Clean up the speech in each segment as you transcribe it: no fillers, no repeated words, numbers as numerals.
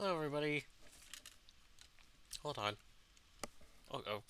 Hello, everybody. Hold on. Oh, oh.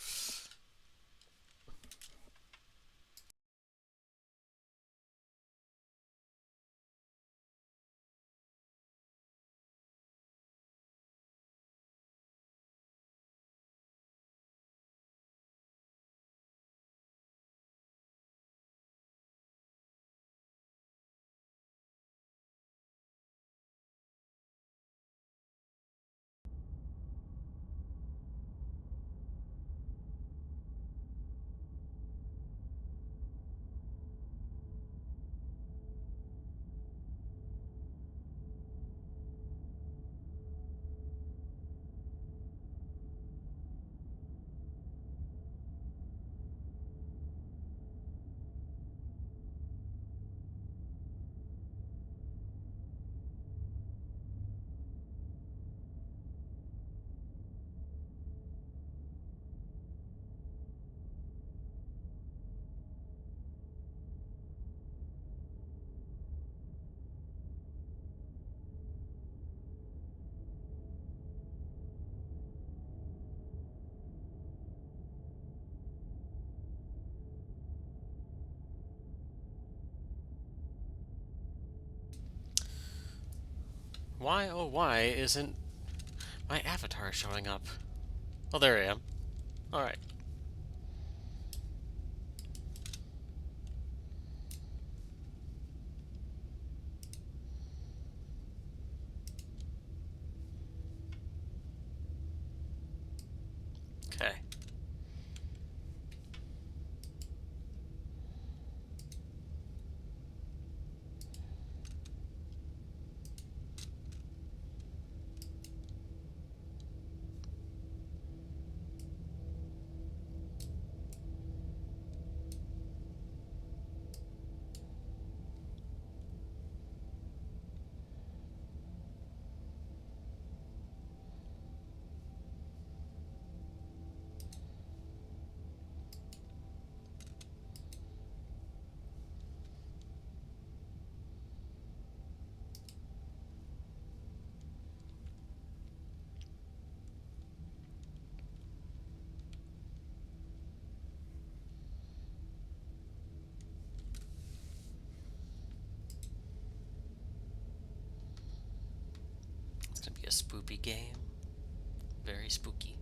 Why, oh, why isn't my avatar showing up? Oh, there I am. Alright. Okay. It's gonna be a spoopy game. Very spooky.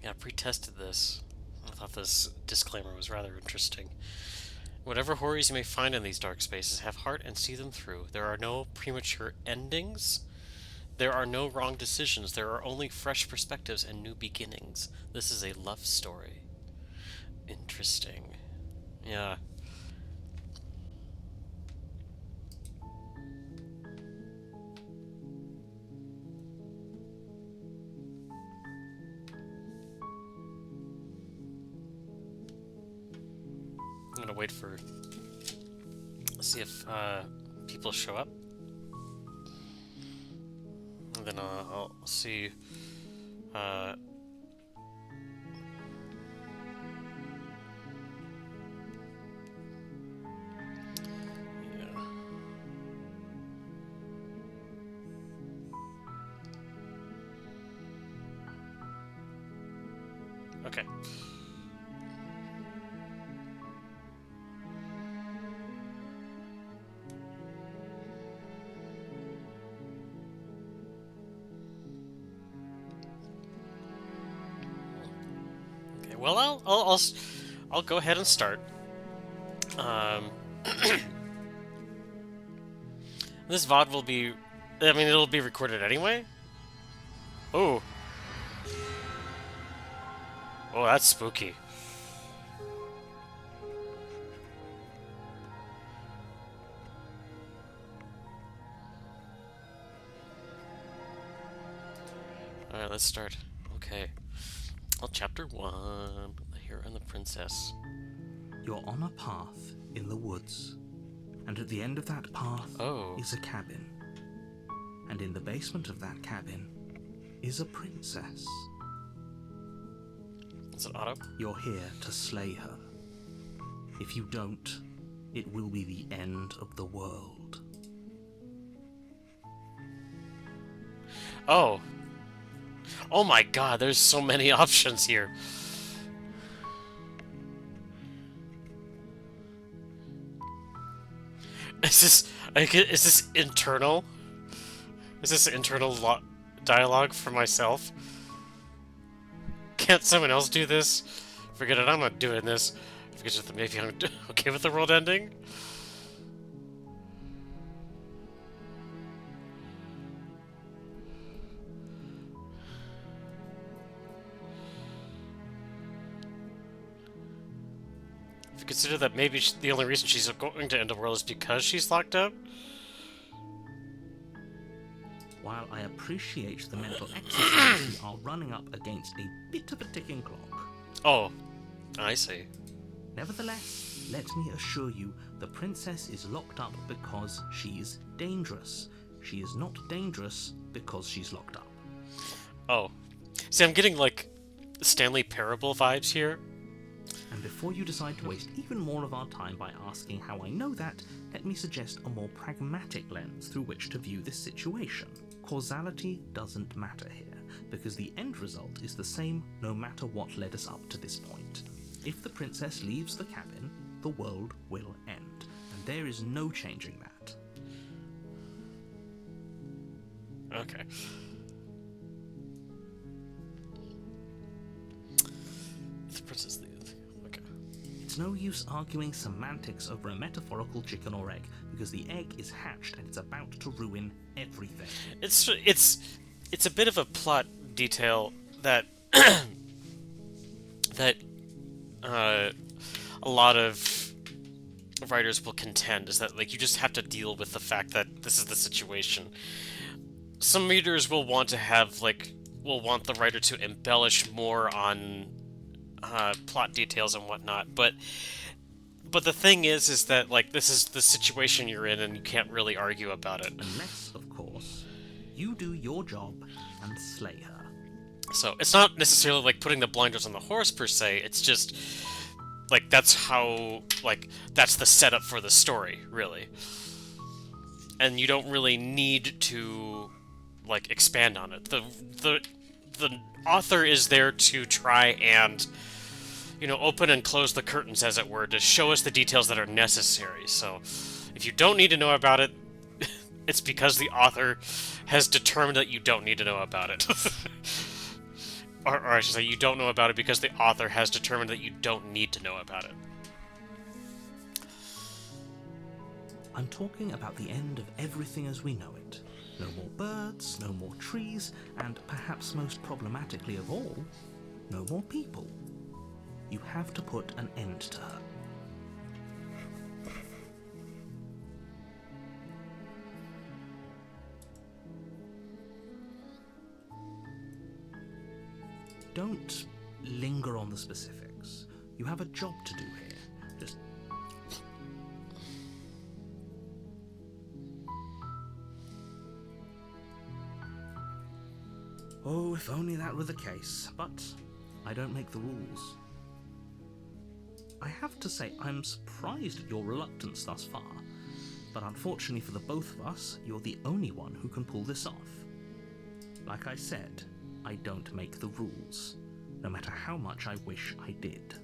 Yeah, I pre-tested this. I thought this disclaimer was rather interesting. Whatever horrors you may find in these dark spaces, have heart and see them through. There are no premature endings. There are no wrong decisions. There are only fresh perspectives and new beginnings. This is a love story. Interesting. Yeah. I'm gonna wait for see if people show up, and then I'll see. Uh, yeah. Okay. Okay. Well, I'll go ahead and start. Um, this VOD will be. I mean, it'll be recorded anyway. Oh. Oh, that's spooky. All right, let's start. Okay. Well, chapter 1: The Hero and the Princess. You're on a path in the woods, and at the end of that path Oh. is a cabin. And in the basement of that cabin is a princess. Is it auto? You're here to slay her. If you don't, it will be the end of the world. Oh. Oh my god, there's so many options here. Is this internal? Is this internal dialogue for myself? Can't someone else do this? Forget it, I'm not doing this. Forget it, maybe I'm okay with the world ending? If you consider that maybe the only reason she's going to end the world is because she's locked up? While I appreciate the mental exercise, we are running up against a bit of a ticking clock. Oh, I see. Nevertheless, let me assure you, the princess is locked up because she's dangerous. She is not dangerous because she's locked up. Oh. See, I'm getting, like, Stanley Parable vibes here. And before you decide to waste even more of our time by asking how I know that, let me suggest a more pragmatic lens through which to view this situation. Causality doesn't matter here, because the end result is the same no matter what led us up to this point. If the princess leaves the cabin, the world will end, and there is no changing that. Okay. The princess leaves. Okay. It's no use arguing semantics over a metaphorical chicken or egg, because the egg is hatched and it's about to ruin everything. It's a bit of a plot detail that that a lot of writers will contend is that, like, you just have to deal with the fact that this is the situation. Some readers will want to have, like, will want the writer to embellish more on plot details and whatnot, but the thing is that, like, this is the situation you're in and you can't really argue about it. Unless, of course, you do your job and slay her. So it's not necessarily like putting the blinders on the horse per se, it's just like that's how, like, that's the setup for the story, really. And you don't really need to, like, expand on it. The author is there to try and, you know, open and close the curtains, as it were, to show us the details that are necessary. So if you don't need to know about it, it's because the author has determined that you don't need to know about it. Or I should say, you don't know about it because the author has determined that you don't need to know about it. I'm talking about the end of everything as we know it. No more birds, no more trees, and perhaps most problematically of all, no more people. You have to put an end to her. Don't linger on the specifics. You have a job to do here. Just... Oh, if only that were the case. But I don't make the rules. I have to say, I'm surprised at your reluctance thus far. But unfortunately for the both of us, you're the only one who can pull this off. Like I said, I don't make the rules, no matter how much I wish I did.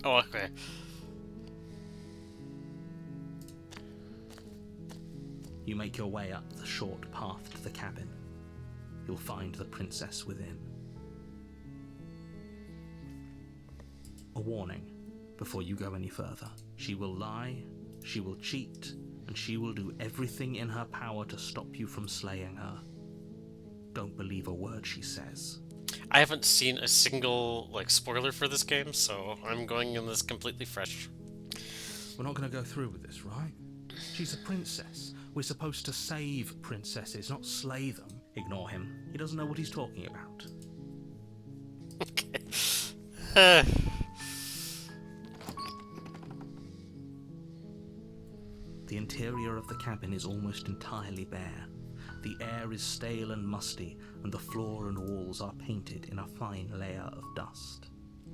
Oh, okay. You make your way up the short path to the cabin. You'll find the princess within. A warning, before you go any further. She will lie, she will cheat, and she will do everything in her power to stop you from slaying her. Don't believe a word she says. I haven't seen a single, like, spoiler for this game, so I'm going in this completely fresh. We're not going to go through with this, right? She's a princess. We're supposed to save princesses, not slay them. Ignore him. He doesn't know what he's talking about. Okay. The interior of the cabin is almost entirely bare. The air is stale and musty, and the floor and walls are painted in a fine layer of dust.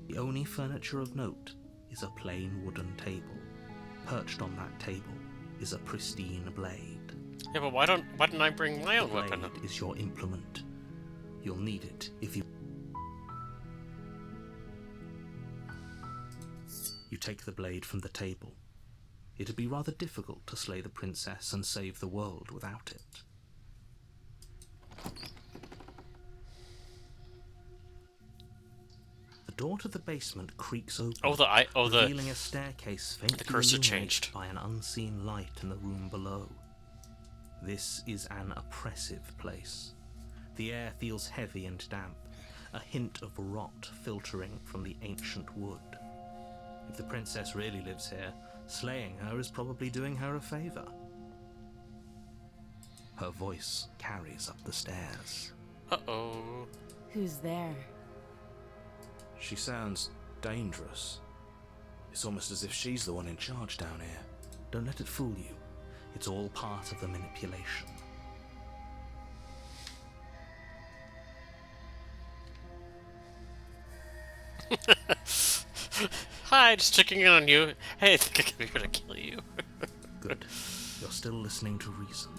The only furniture of note is a plain wooden table. Perched on that table is a pristine blade. Yeah, but why didn't I bring my own weapon? The blade is your implement. You'll need it if you... You take the blade from the table. It'd be rather difficult to slay the princess and save the world without it. The door to the basement creaks open, revealing a staircase faintly illuminated by an unseen light in the room below. This is an oppressive place. The air feels heavy and damp, a hint of rot filtering from the ancient wood. If the princess really lives here, slaying her is probably doing her a favor. Her voice carries up the stairs. Uh-oh. Who's there? She sounds dangerous. It's almost as if she's the one in charge down here. Don't let it fool you. It's all part of the manipulation. Hi, just checking in on you. Hey, I think I came here to kill you. Good. You're still listening to reason.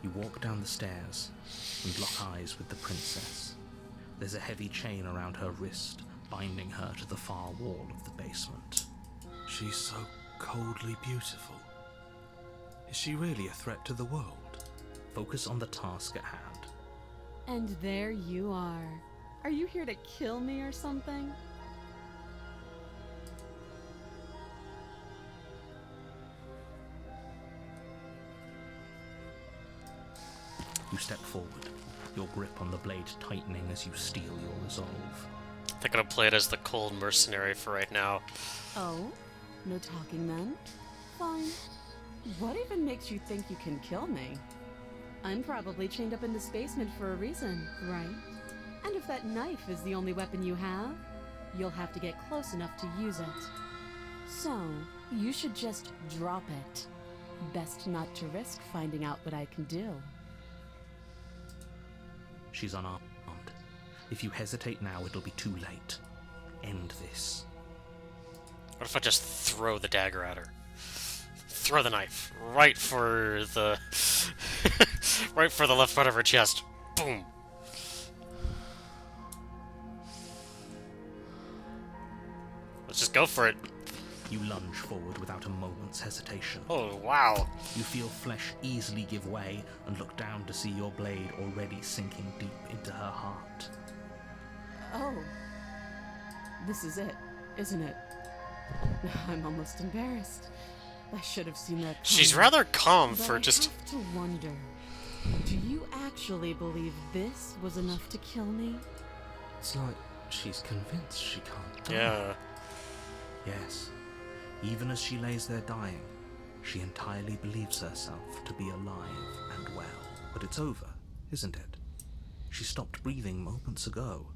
You walk down the stairs and lock eyes with the princess. There's a heavy chain around her wrist, binding her to the far wall of the basement. She's so coldly beautiful. Is she really a threat to the world? Focus on the task at hand. And there you are. Are you here to kill me or something? You step forward, your grip on the blade tightening as you steel your resolve. They're gonna play it as the cold mercenary for right now. Oh? No talking then? Fine. What even makes you think you can kill me? I'm probably chained up in this basement for a reason, right? And if that knife is the only weapon you have, you'll have to get close enough to use it. So, you should just drop it. Best not to risk finding out what I can do. She's unarmed. If you hesitate now, it'll be too late. End this. What if I just throw the dagger at her? Throw the knife right for the right for the left part of her chest. Boom. Let's just go for it. You lunge forward without a moment's hesitation. Oh, wow. You feel flesh easily give way and look down to see your blade already sinking deep into her heart. Oh. This is it, isn't it? I'm almost embarrassed. I should have seen that coming. She's rather calm But for just... I have to wonder, do you actually believe this was enough to kill me? It's like she's convinced she can't die. Yeah. Yes. Even as she lays there dying, she entirely believes herself to be alive and well. But it's over, isn't it? She stopped breathing moments ago,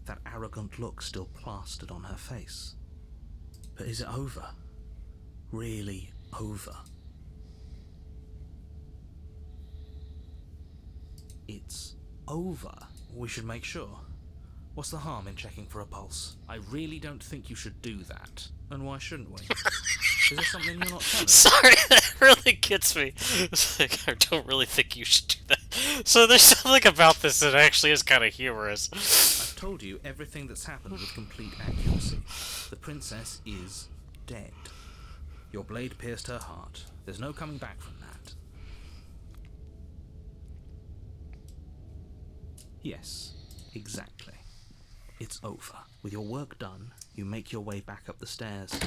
that arrogant look still plastered on her face. But is it over? Really over? It's over. We should make sure. What's the harm in checking for a pulse? I really don't think you should do that. And why shouldn't we? Is there something you're not telling? Sorry, that really gets me. It's like, I don't really think you should do that. So there's something about this that actually is kind of humorous. I've told you everything that's happened with complete accuracy. The princess is dead. Your blade pierced her heart. There's no coming back from that. Yes, exactly. It's over. With your work done, you make your way back up the stairs,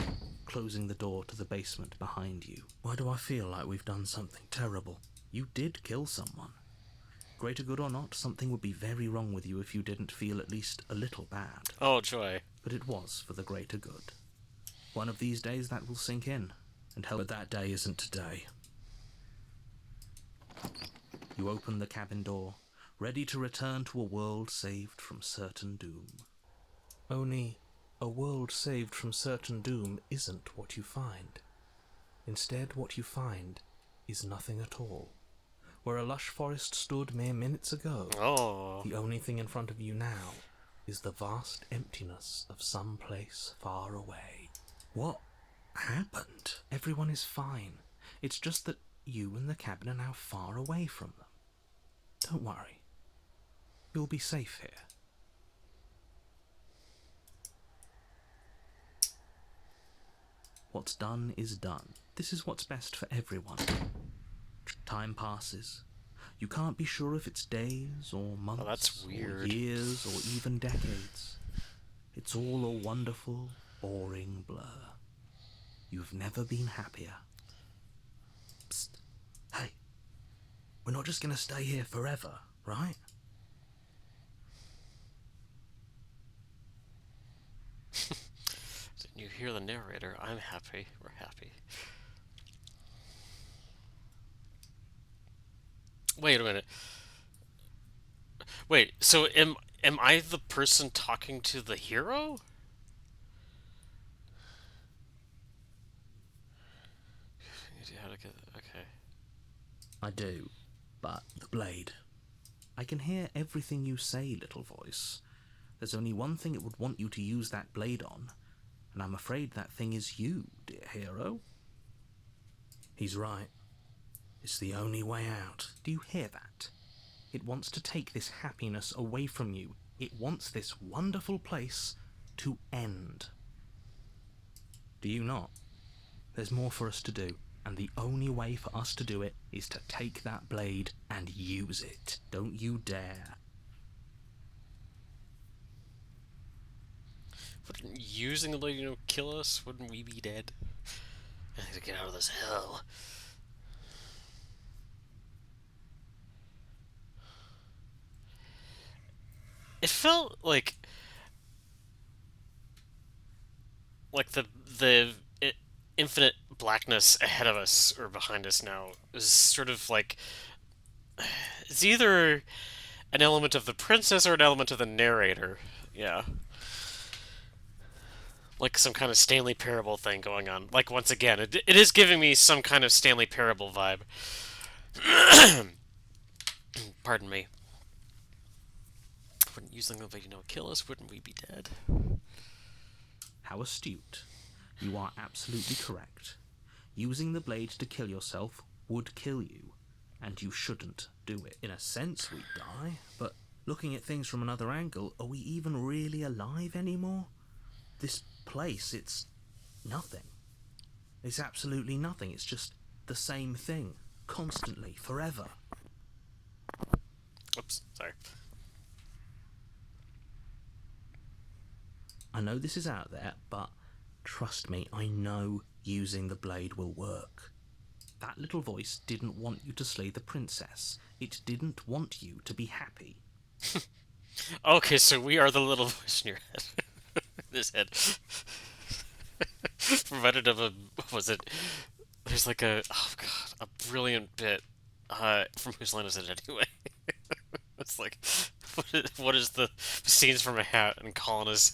closing the door to the basement behind you. Why do I feel like we've done something terrible? You did kill someone. Greater good or not, something would be very wrong with you if you didn't feel at least a little bad. Oh, joy. But it was for the greater good. One of these days that will sink in, and help. But that day isn't today. You open the cabin door, ready to return to a world saved from certain doom. Only, a world saved from certain doom isn't what you find. Instead, what you find is nothing at all. Where a lush forest stood mere minutes ago, Oh. the only thing in front of you now is the vast emptiness of some place far away. What happened? Everyone is fine. It's just that you and the cabin are now far away from them. Don't worry. You'll be safe here. What's done is done. This is what's best for everyone. Time passes. You can't be sure if it's days or months that's or weird. years or even decades. It's all a wonderful, boring blur. You've never been happier. Psst. Hey, we're not just going to stay here forever, right? Didn't you hear the narrator? I'm happy. We're happy. Wait a minute. Wait, so am I the person talking to the hero? How to get okay. I do, but the blade. I can hear everything you say, little voice. There's only one thing it would want you to use that blade on, and I'm afraid that thing is you, dear hero. He's right. It's the only way out. Do you hear that? It wants to take this happiness away from you. It wants this wonderful place to end. Do you not? There's more for us to do, and the only way for us to do it is to take that blade and use it. Don't you dare. Wouldn't using the blade, kill us? Wouldn't we be dead? I need to get out of this hell. It felt like the infinite blackness ahead of us or behind us now is sort of like it's either an element of the princess or an element of the narrator. Yeah. Like some kind of Stanley Parable thing going on. Like, once again, it is giving me some kind of Stanley Parable vibe. Pardon me. Wouldn't using the blade, kill us? Wouldn't we be dead? How astute. You are absolutely correct. Using the blade to kill yourself would kill you, and you shouldn't do it. In a sense, we'd die, but looking at things from another angle, are we even really alive anymore? This place, it's nothing. It's absolutely nothing. It's just the same thing, constantly, forever. Oops, sorry. I know this is out there, but trust me, I know using the blade will work. That little voice didn't want you to slay the princess. It didn't want you to be happy. Okay, so we are the little voice in your head. This head. Reminded of what was it? There's like a brilliant bit from Whose Line Is It Anyway? It's like, what is the scenes from a hat, and Colin is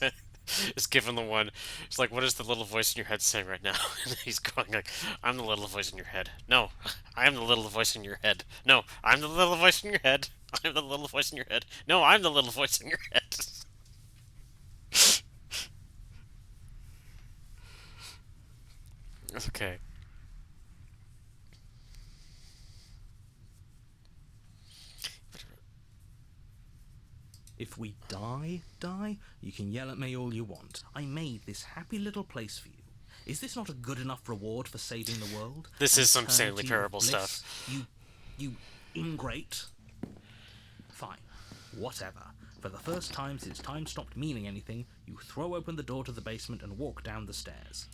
given the one. It's like, what is the little voice in your head saying right now? And he's going like, I'm the little voice in your head. No, I am the little voice in your head. No, I'm the little voice in your head. I'm the little voice in your head. No, I'm the little voice in your head. Okay. If we die, you can yell at me all you want. I made this happy little place for you. Is this not a good enough reward for saving the world? This An is some Stanley eternity of Parable bliss? stuff. You ingrate. Fine. Whatever. For the first time since time stopped meaning anything, you throw open the door to the basement and walk down the stairs.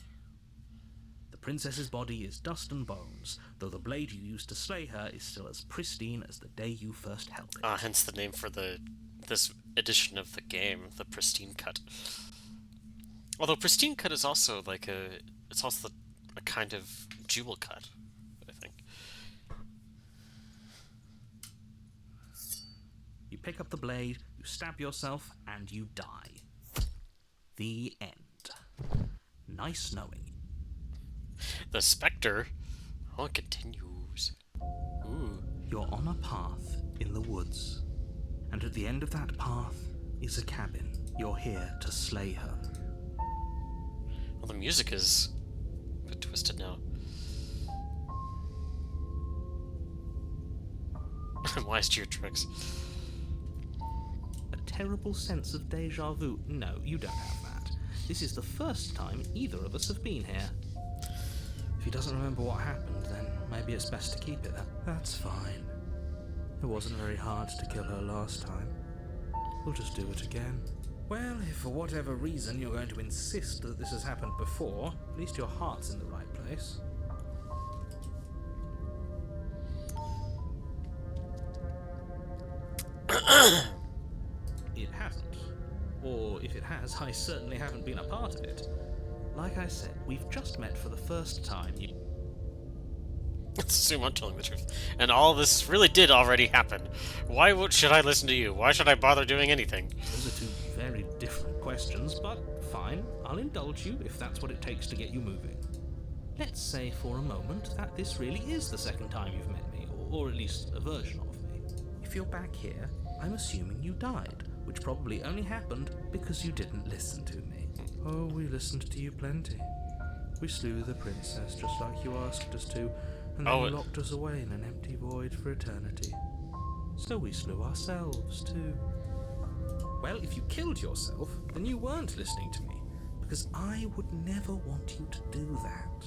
The princess's body is dust and bones, though the blade you used to slay her is still as pristine as the day you first held it. Hence the name for this edition of the game, the Pristine Cut. Although Pristine Cut is also it's also a kind of jewel cut, I think. You pick up the blade, you stab yourself, and you die. The end. Nice knowing you. The specter? Oh, it continues. Ooh. You're on a path in the woods, and at the end of that path is a cabin. You're here to slay her. Well, the music is a bit twisted now. Wise to your tricks. A terrible sense of deja vu. No, you don't have that. This is the first time either of us have been here. If he doesn't remember what happened, then maybe it's best to keep it. That's fine. It wasn't very hard to kill her last time. We'll just do it again. Well, if for whatever reason you're going to insist that this has happened before, at least your heart's in the right place. It hasn't. Or if it has, I certainly haven't been a part of it. Like I said, we've just met for the first time. Let's assume I'm telling the truth. And all this really did already happen. Why should I listen to you? Why should I bother doing anything? Those are two very different questions, but fine. I'll indulge you if that's what it takes to get you moving. Let's say for a moment that this really is the second time you've met me, or at least a version of me. If you're back here, I'm assuming you died, which probably only happened because you didn't listen to me. Oh, we listened to you plenty. We slew the princess just like you asked us to, and then locked us away in an empty void for eternity. So we slew ourselves too. Well, if you killed yourself, then you weren't listening to me, because I would never want you to do that.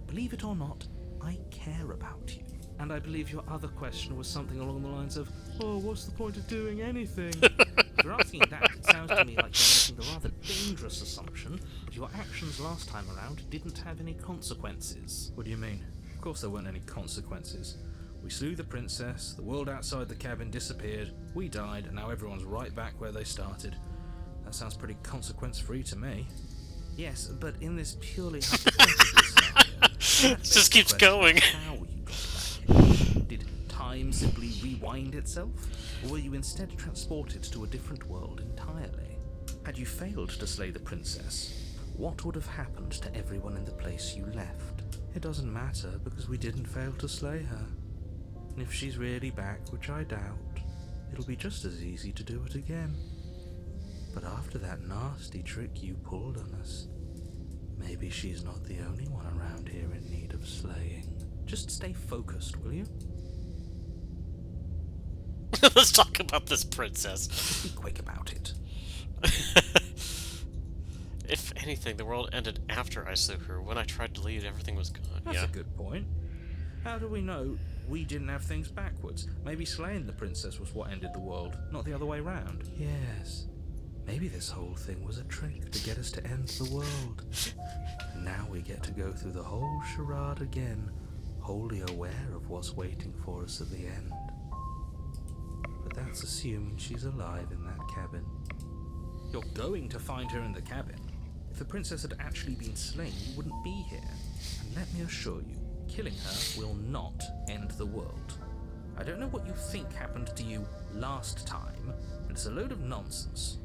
Believe it or not, I care about you. And I believe your other question was something along the lines of, oh, what's the point of doing anything? If you're asking that, it sounds to me like you're making the rather dangerous assumption that your actions last time around didn't have any consequences. What do you mean? Of course there weren't any consequences. We slew the princess, the world outside the cabin disappeared, we died, and now everyone's right back where they started. That sounds pretty consequence-free to me. Yes, but in this purely hypothetical scenario, It just keeps going. how you got back here. Did time simply rewind itself? Or were you instead transported to a different world entirely? Had you failed to slay the princess, what would have happened to everyone in the place you left? It doesn't matter, because we didn't fail to slay her. And if she's really back, which I doubt, it'll be just as easy to do it again. But after that nasty trick you pulled on us, maybe she's not the only one around here in need of slaying. Just stay focused, will you? Let's talk about this princess. Just be quick about it. If anything, the world ended after I slew her. When I tried to leave, everything was gone. That's a good point. How do we know we didn't have things backwards? Maybe slaying the princess was what ended the world, not the other way round. Yes. Maybe this whole thing was a trick to get us to end the world. And now we get to go through the whole charade again, wholly aware of what's waiting for us at the end. But that's assuming she's alive in that cabin. You're going to find her in the cabin. If the princess had actually been slain, you wouldn't be here. And let me assure you, killing her will not end the world. I don't know what you think happened to you last time, but it's a load of nonsense.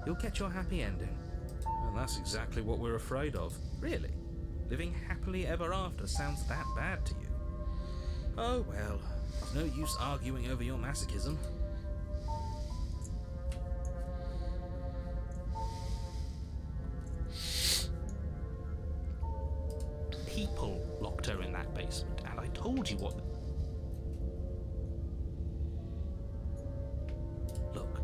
You'll get your happy ending. Well, that's exactly what we're afraid of. Really? Living happily ever after sounds that bad to you? Oh well, there's no use arguing over your masochism. People locked her in that basement, and I told you what... Look,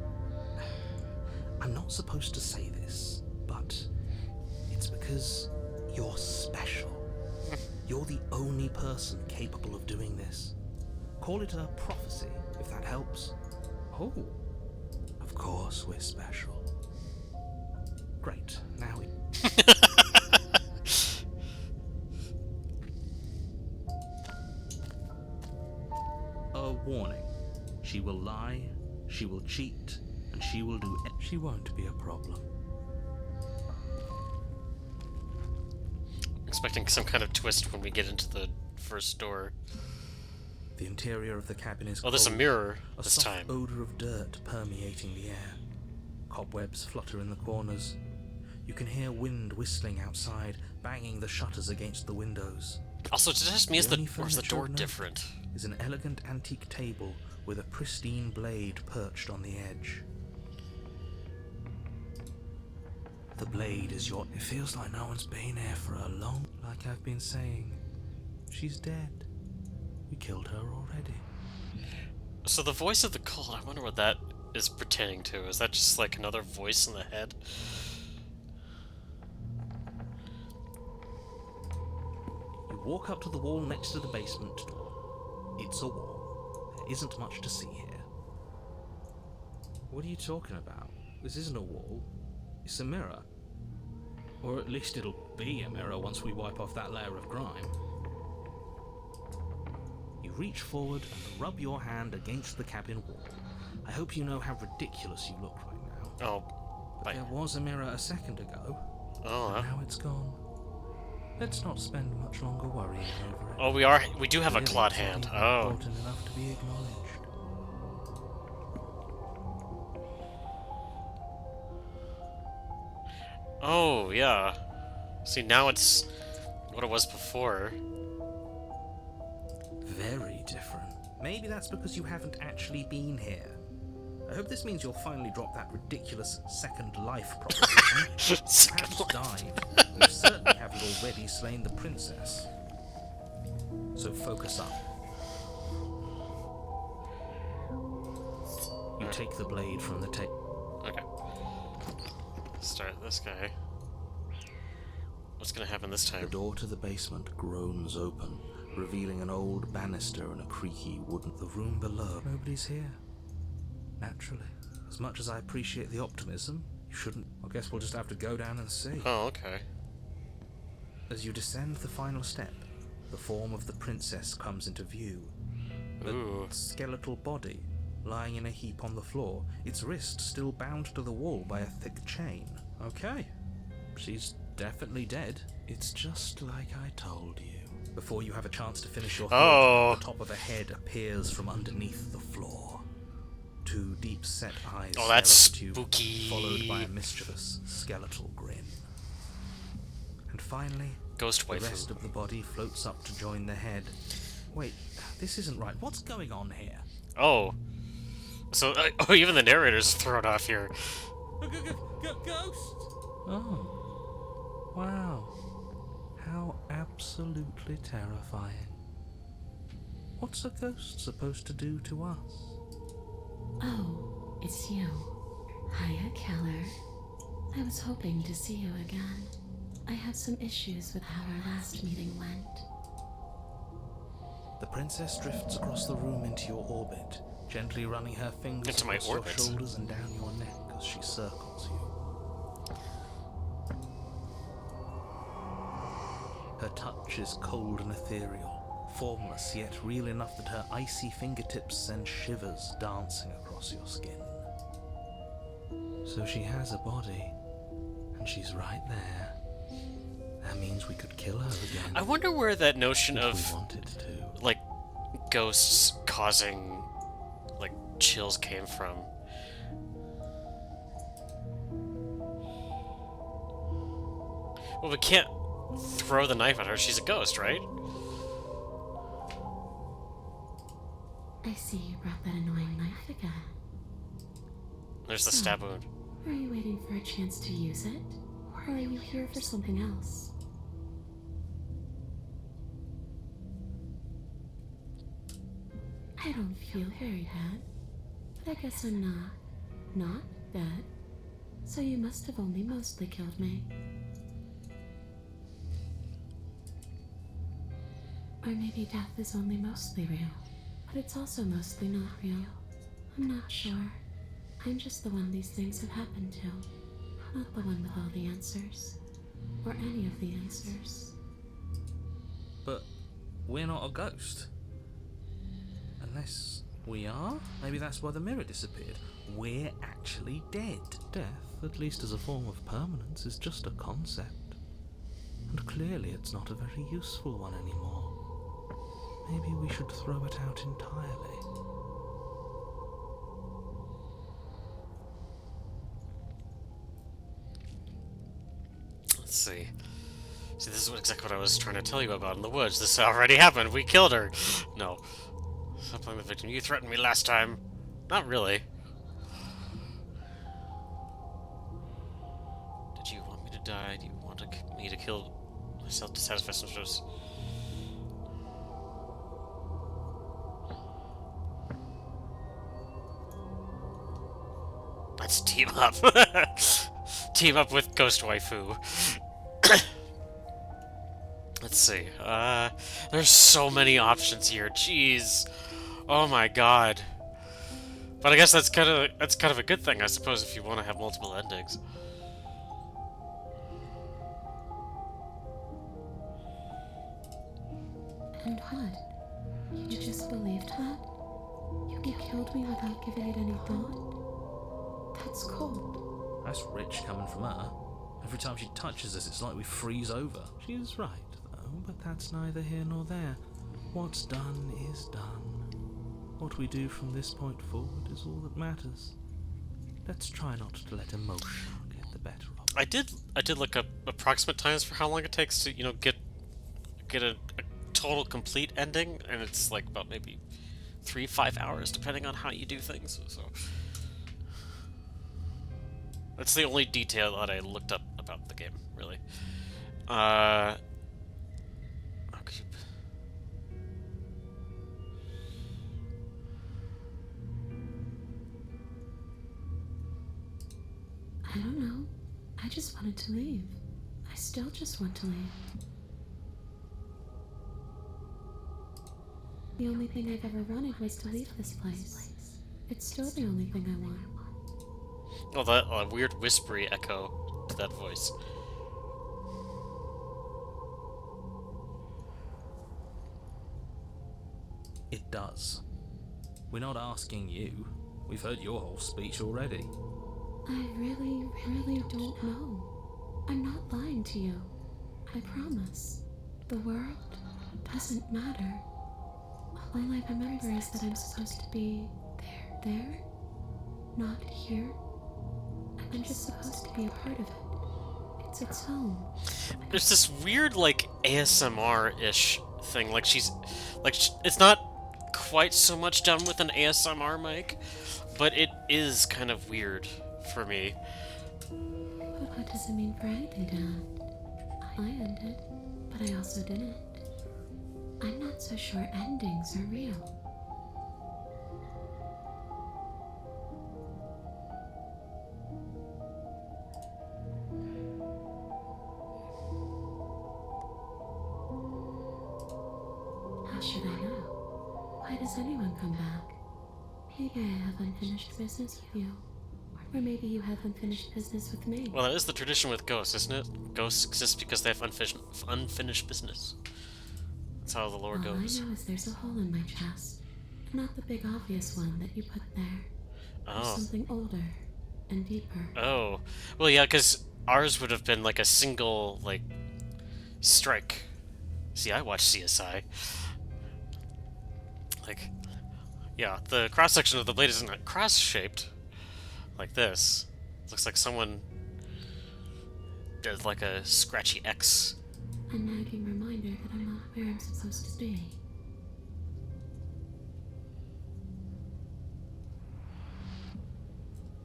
I'm not supposed to say this, but it's because you're special. You're the only person capable of doing this. Call it a prophecy, if that helps. Oh, of course we're special. Great, now we... A warning. She will lie, she will cheat, and she will do it. She won't be a problem. Expecting some kind of twist when we get into the first door. The interior of the cabin is Oh, there's a cold, mirror a this soft time. odor of dirt permeating the air. Cobwebs flutter in the corners. You can hear wind whistling outside, banging the shutters against the windows. Also, is it just me, or is the door note different? Is an elegant antique table with a pristine blade perched on the edge. The blade is your... It feels like no one's been here for a long... Like I've been saying, she's dead. We killed her already. So the voice of the cult, I wonder what that is pertaining to. Is that just like another voice in the head? You walk up to the wall next to the basement door. It's a wall. There isn't much to see here. What are you talking about? This isn't a wall. It's a mirror. Or at least it'll be a mirror once we wipe off that layer of grime. You reach forward and rub your hand against the cabin wall. I hope you know how ridiculous you look right now. Oh. But there was a mirror a second ago. Oh, And now it's gone. Let's not spend much longer worrying over it. Oh, we do have a Really, clawed it's not hand. even Oh. important enough to be acknowledged. Oh, yeah. See, now it's what it was before. Very different. Maybe that's because you haven't actually been here. I hope this means you'll finally drop that ridiculous second life proposition. Perhaps died. You certainly haven't already slain the princess. So focus up. You take the blade from the table. Okay. Start this guy. What's gonna happen this The time? door to the basement groans open, revealing an old banister and a creaky wooden... The room below. Nobody's here. Naturally. As much as I appreciate the optimism, you shouldn't... I guess we'll just have to go down and see. Oh, okay. As you descend the final step, the form of the princess comes into view. Ooh. A skeletal body, lying in a heap on the floor, its wrist still bound to the wall by a thick chain. Okay. She's definitely dead. It's just like I told you. Before you have a chance to finish your thought, Oh. the top of a head appears from underneath the floor. Two deep-set eyes Oh, stare that's up at you, spooky. followed by a mischievous skeletal grin. And finally, Ghost the waifu. rest of the body floats up to join the head. Wait, this isn't right. What's going on here? Oh. So, oh, even the narrator's thrown off here. Ghost! Oh. Wow. How absolutely terrifying. What's a ghost supposed to do to us? Oh, it's you. Hiya, Keller. I was hoping to see you again. I have some issues with how our last meeting went. The princess drifts across the room into your orbit, gently running her fingers Into my across your orbit? shoulders and down your neck as she circles you. Her touch is cold and ethereal, formless yet real enough that her icy fingertips send shivers dancing across your skin. So she has a body, and she's right there. That means we could kill her again. I wonder where that notion if of, we wanted to. like, ghosts causing, like, chills came from. Well, we can't throw the knife at her. She's a ghost, right? I see you brought that annoying knife again. There's the stab wound. Are you waiting for a chance to use it? Or are you here for something else? I don't feel very bad. But I guess I'm not dead. So you must have only mostly killed me. Or maybe death is only mostly real, but it's also mostly not real. I'm not sure. I'm just the one these things have happened to, not the one with all the answers, or any of the answers. But we're not a ghost. Unless we are? Maybe that's why the mirror disappeared. We're actually dead. Death, at least as a form of permanence, is just a concept. And clearly it's not a very useful one anymore. Maybe we should throw it out entirely. Let's see. See, this is exactly what I was trying to tell you about in the woods. This already happened. We killed her. No. Stop playing the victim. You threatened me last time. Not really. Did you want me to die? Do you want me to kill myself to satisfy some sort of... Let's team up. Team up with Ghost Waifu. Let's see. There's so many options here. Jeez. Oh my god. But I guess that's kind of a good thing, I suppose, if you want to have multiple endings. And what? You just believed that? You killed me without giving it any thought? That's cold. That's rich coming from her. Every time she touches us, it's like we freeze over. She's right, though, but that's neither here nor there. What's done is done. What we do from this point forward is all that matters. Let's try not to let emotion get the better of us. I did look up approximate times for how long it takes to, get a total complete ending, and it's like about maybe 3-5 hours depending on how you do things. So that's the only detail that I looked up about the game, really. Okay. I don't know. I just wanted to leave. I still just want to leave. The only thing I've ever wanted was to leave this place. It's still the only thing I want. Oh, that weird whispery echo to that voice. It does. We're not asking you. We've heard your whole speech already. I really don't know. I'm not lying to you. I promise. The world doesn't matter. All I remember is that I'm supposed to be there, not here. I'm just supposed to be a part of it. It's home. There's this weird, like, ASMR-ish thing. It's not quite so much done with an ASMR mic, but it is kind of weird for me. But what does it mean for anything to end? I ended, but I also didn't. I'm not so sure endings are real. How should I know? Why does anyone come back? Maybe I have unfinished business with you. Or maybe you have unfinished business with me. Well, that is the tradition with ghosts, isn't it? Ghosts exist because they have unfinished business. That's how the lore goes. All I know is there's a hole in my chest. Not the big obvious one that you put there. There's something older and deeper. Oh. Well, yeah, because ours would have been like a single, like, strike. See, I watch CSI. Like, yeah, the cross-section of the blade isn't cross-shaped like this. It looks like someone did like a scratchy X. A nagging reminder that I'm not where I'm supposed to be.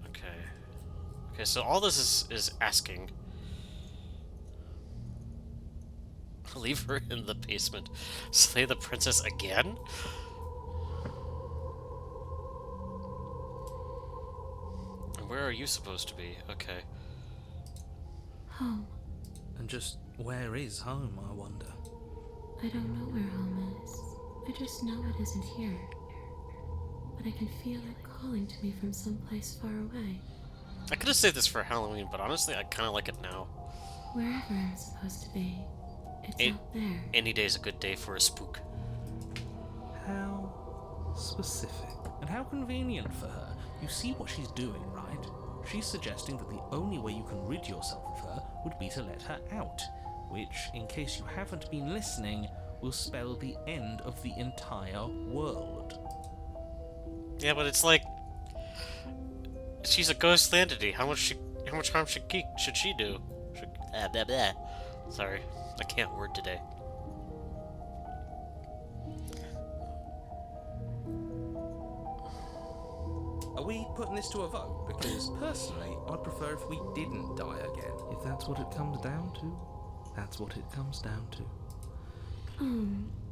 Okay, so all this is asking. Leave her in the basement. Slay the princess again? And where are you supposed to be? Okay. Home. And just where is home, I wonder? I don't know where home is. I just know it isn't here. But I can feel it calling to me from someplace far away. I could have saved this for Halloween, but honestly, I kind of like it now. Wherever I'm supposed to be, it's out there. Any day's a good day for a spook. How specific. And how convenient for her. You see what she's doing, right? She's suggesting that the only way you can rid yourself of her would be to let her out, which, in case you haven't been listening, will spell the end of the entire world. Yeah, but it's like she's a ghost entity. How much harm should she do? Blah, blah. Sorry, I can't word today. Are we putting this to a vote? Because personally, I'd prefer if we didn't die again. If that's what it comes down to, that's what it comes down to.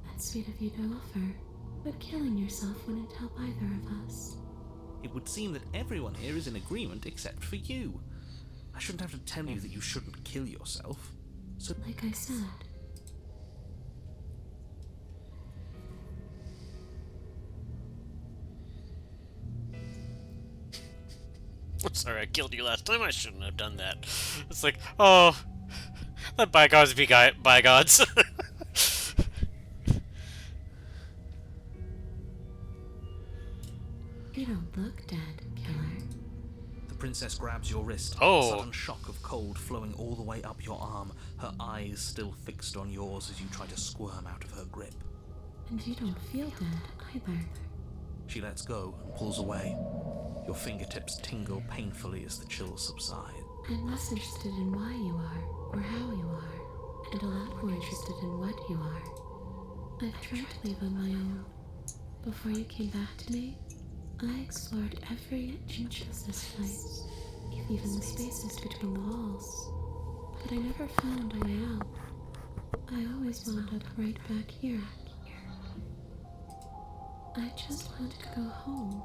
That's sweet of you to offer, but killing yourself wouldn't help either of us. It would seem that everyone here is in agreement except for you. I shouldn't have to tell you that you shouldn't kill yourself. So, Like I said, I'm sorry, I killed you last time. I shouldn't have done that. It's like, oh, let bygones be bygones. you don't look dead, killer. the princess grabs your wrist, Oh. a sudden shock of cold flowing all the way up your arm, her eyes still fixed on yours as you try to squirm out of her grip. And you don't feel dead either. She lets go and pulls away. Your fingertips tingle painfully as the chills subside. I'm less interested in why you are, or how you are, and a lot more interested in what you are. I've tried to leave on my own. Before you came back to me, I explored every inch of this place, even the spaces between the walls. But I never found a way out. I always wound up right back here. I just wanted to go home.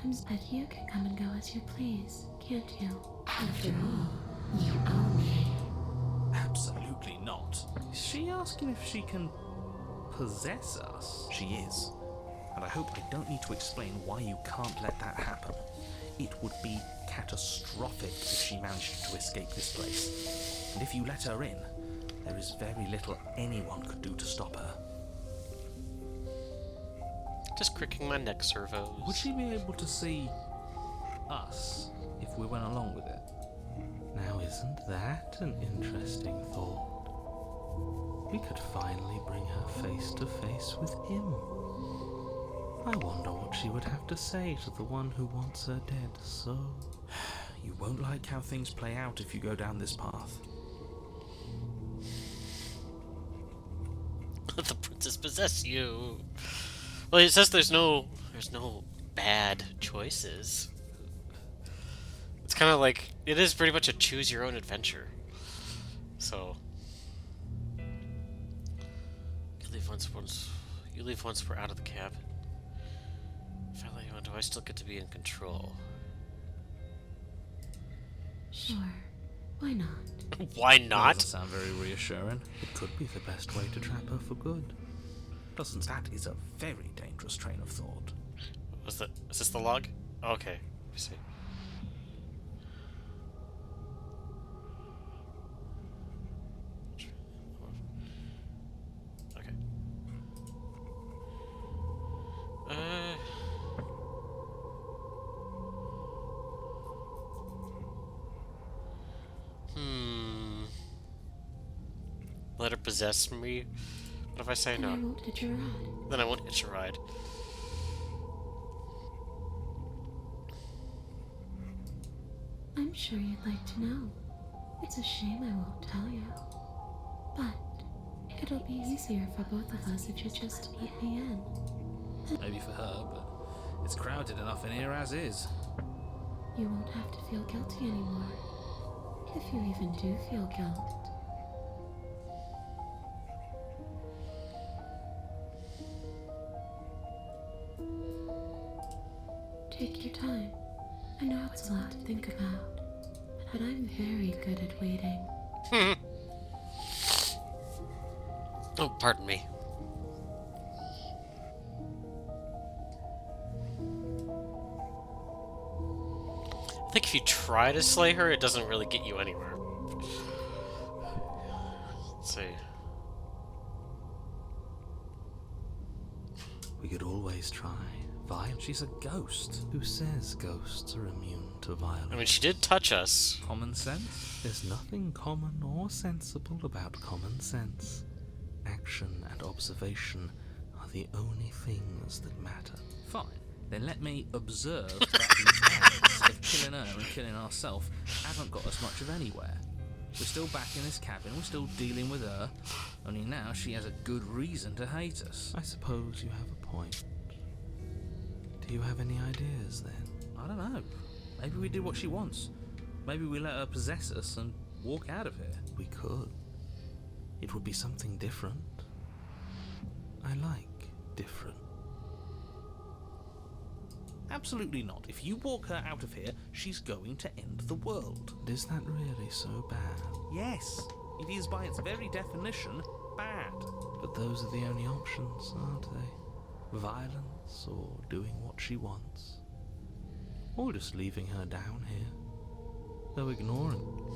I'm sad you can come and go as you please, can't you? After all, you own me. Absolutely not. Is she asking if she can possess us? She is. And I hope I don't need to explain why you can't let that happen. It would be catastrophic if she managed to escape this place. And if you let her in, there is very little anyone could do to stop her. Just cricking my neck servos. Would she be able to see us if we went along with it? Now, isn't that an interesting thought? We could finally bring her face to face with him. I wonder what she would have to say to the one who wants her dead so... You won't like how things play out if you go down this path. Let the princess possess you. Well, it says there's no bad choices. It's kind of like, it is pretty much a choose your own adventure. So you leave once we're out of the cabin. If I let you on, do I still get to be in control? Sure, why not? Why That not? doesn't sound very reassuring. It could be the best way to trap her for good. That is a very dangerous train of thought. Is this the log? Okay, let me see. Okay. Let her possess me. What if I say And I no? won't hit your rod. Then I won't hitch a ride. I'm sure you'd like to know. It's a shame I won't tell you. But it'll be easier for both of us if you just let me in. Maybe for her, but it's crowded enough in here as is. You won't have to feel guilty anymore. If you even do feel guilt. Take your time. I know it's a lot to think about, but I'm very good at waiting. Oh, pardon me. I think if you try to slay her, it doesn't really get you anywhere. Let's see. We could always try. She's a ghost. Who says ghosts are immune to violence? I mean, she did touch us. Common sense? There's nothing common or sensible about common sense. Action and observation are the only things that matter. Fine. Then let me observe that the acts of killing her and killing ourselves haven't got us much of anywhere. We're still back in this cabin, we're still dealing with her, only now she has a good reason to hate us. I suppose you have a point. Do you have any ideas then? I don't know. Maybe we do what she wants. Maybe we let her possess us and walk out of here. We could. It would be something different. I like different. Absolutely not. If you walk her out of here, she's going to end the world. Is that really so bad? Yes, it is by its very definition bad. But those are the only options, aren't they? Violence or doing what she wants. Or just leaving her down here. Though ignoring.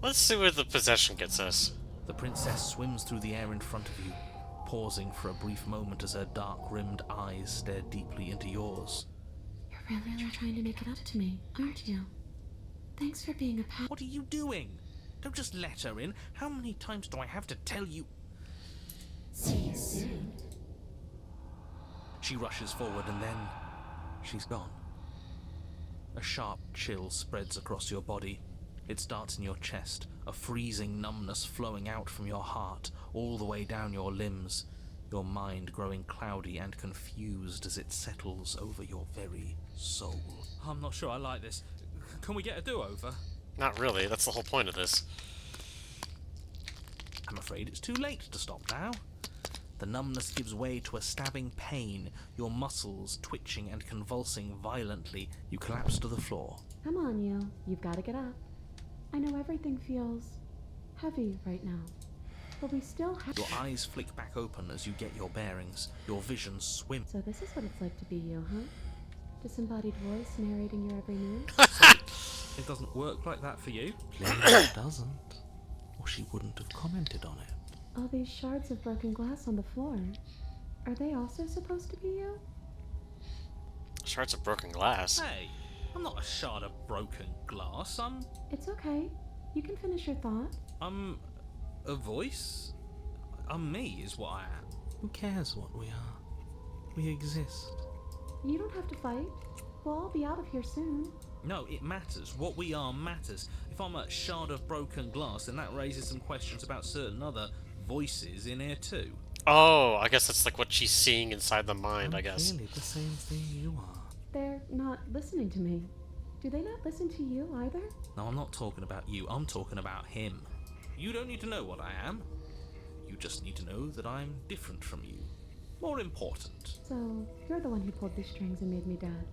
Let's see where the possession gets us. The princess swims through the air in front of you, pausing for a brief moment as her dark-rimmed eyes stare deeply into yours. You're really trying to make it up to me, aren't you? Thanks for being a pal. What are you doing? Don't just let her in. How many times do I have to tell you? See you soon. She rushes forward and then she's gone. A sharp chill spreads across your body. It starts in your chest, a freezing numbness flowing out from your heart, all the way down your limbs, your mind growing cloudy and confused as it settles over your very soul. I'm not sure I like this. Can we get a do-over? Not really, that's the whole point of this. I'm afraid it's too late to stop now. The numbness gives way to a stabbing pain, your muscles twitching and convulsing violently. You collapse to the floor. Come on, you. You've got to get up. I know everything feels heavy right now, but we still have... Your eyes flick back open as you get your bearings. Your vision swims. So this is what it's like to be you, huh? Disembodied voice narrating your every move? It doesn't work like that for you. Clearly it doesn't. Or she wouldn't have commented on it. All these shards of broken glass on the floor. Are they also supposed to be you? Shards of broken glass. Hey, I'm not a shard of broken glass. It's okay. You can finish your thought. I'm a voice. I'm me is what I am. Who cares what we are? We exist. You don't have to fight. We'll all be out of here soon. No, it matters. What we are matters. If I'm a shard of broken glass, then that raises some questions about certain other voices in here too. Oh, I guess that's like what she's seeing inside the mind, I'm I guess. clearly the same thing you are. They're not listening to me. Do they not listen to you either? No, I'm not talking about you. I'm talking about him. You don't need to know what I am. You just need to know that I'm different from you. More important. So, you're the one who pulled these strings and made me dead.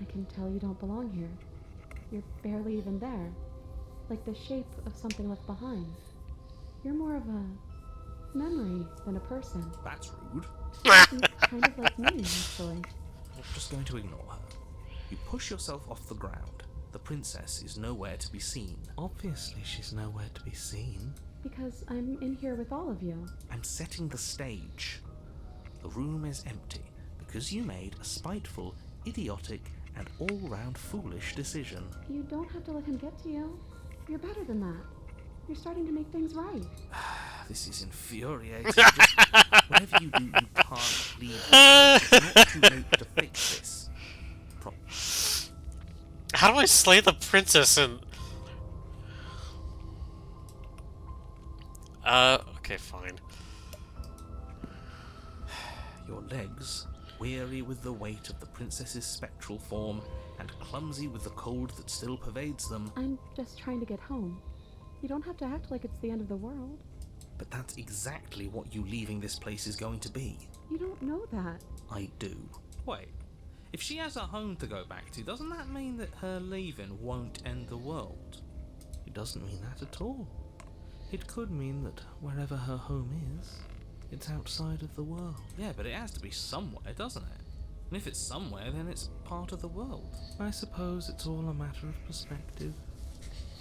I can tell you don't belong here. You're barely even there. Like the shape of something left behind. You're more of a memory than a person. That's rude. Kind of like me, actually. I'm just going to ignore her. You push yourself off the ground. The princess is nowhere to be seen. Obviously she's nowhere to be seen. Because I'm in here with all of you. I'm setting the stage. The room is empty because you made a spiteful, idiotic, and all-round foolish decision. You don't have to let him get to you. You're better than that. You're starting to make things right. This is infuriating. Just, whatever you do, you can't leave. It's not too late to fix this. How do I slay the princess and... okay, fine. Your legs, weary with the weight of the princess's spectral form, and clumsy with the cold that still pervades them. I'm just trying to get home. You don't have to act like it's the end of the world. But that's exactly what you leaving this place is going to be. You don't know that. I do. Wait, if she has a home to go back to, doesn't that mean that her leaving won't end the world? It doesn't mean that at all. It could mean that wherever her home is, it's outside of the world. Yeah, but it has to be somewhere, doesn't it? And if it's somewhere, then it's part of the world. I suppose it's all a matter of perspective.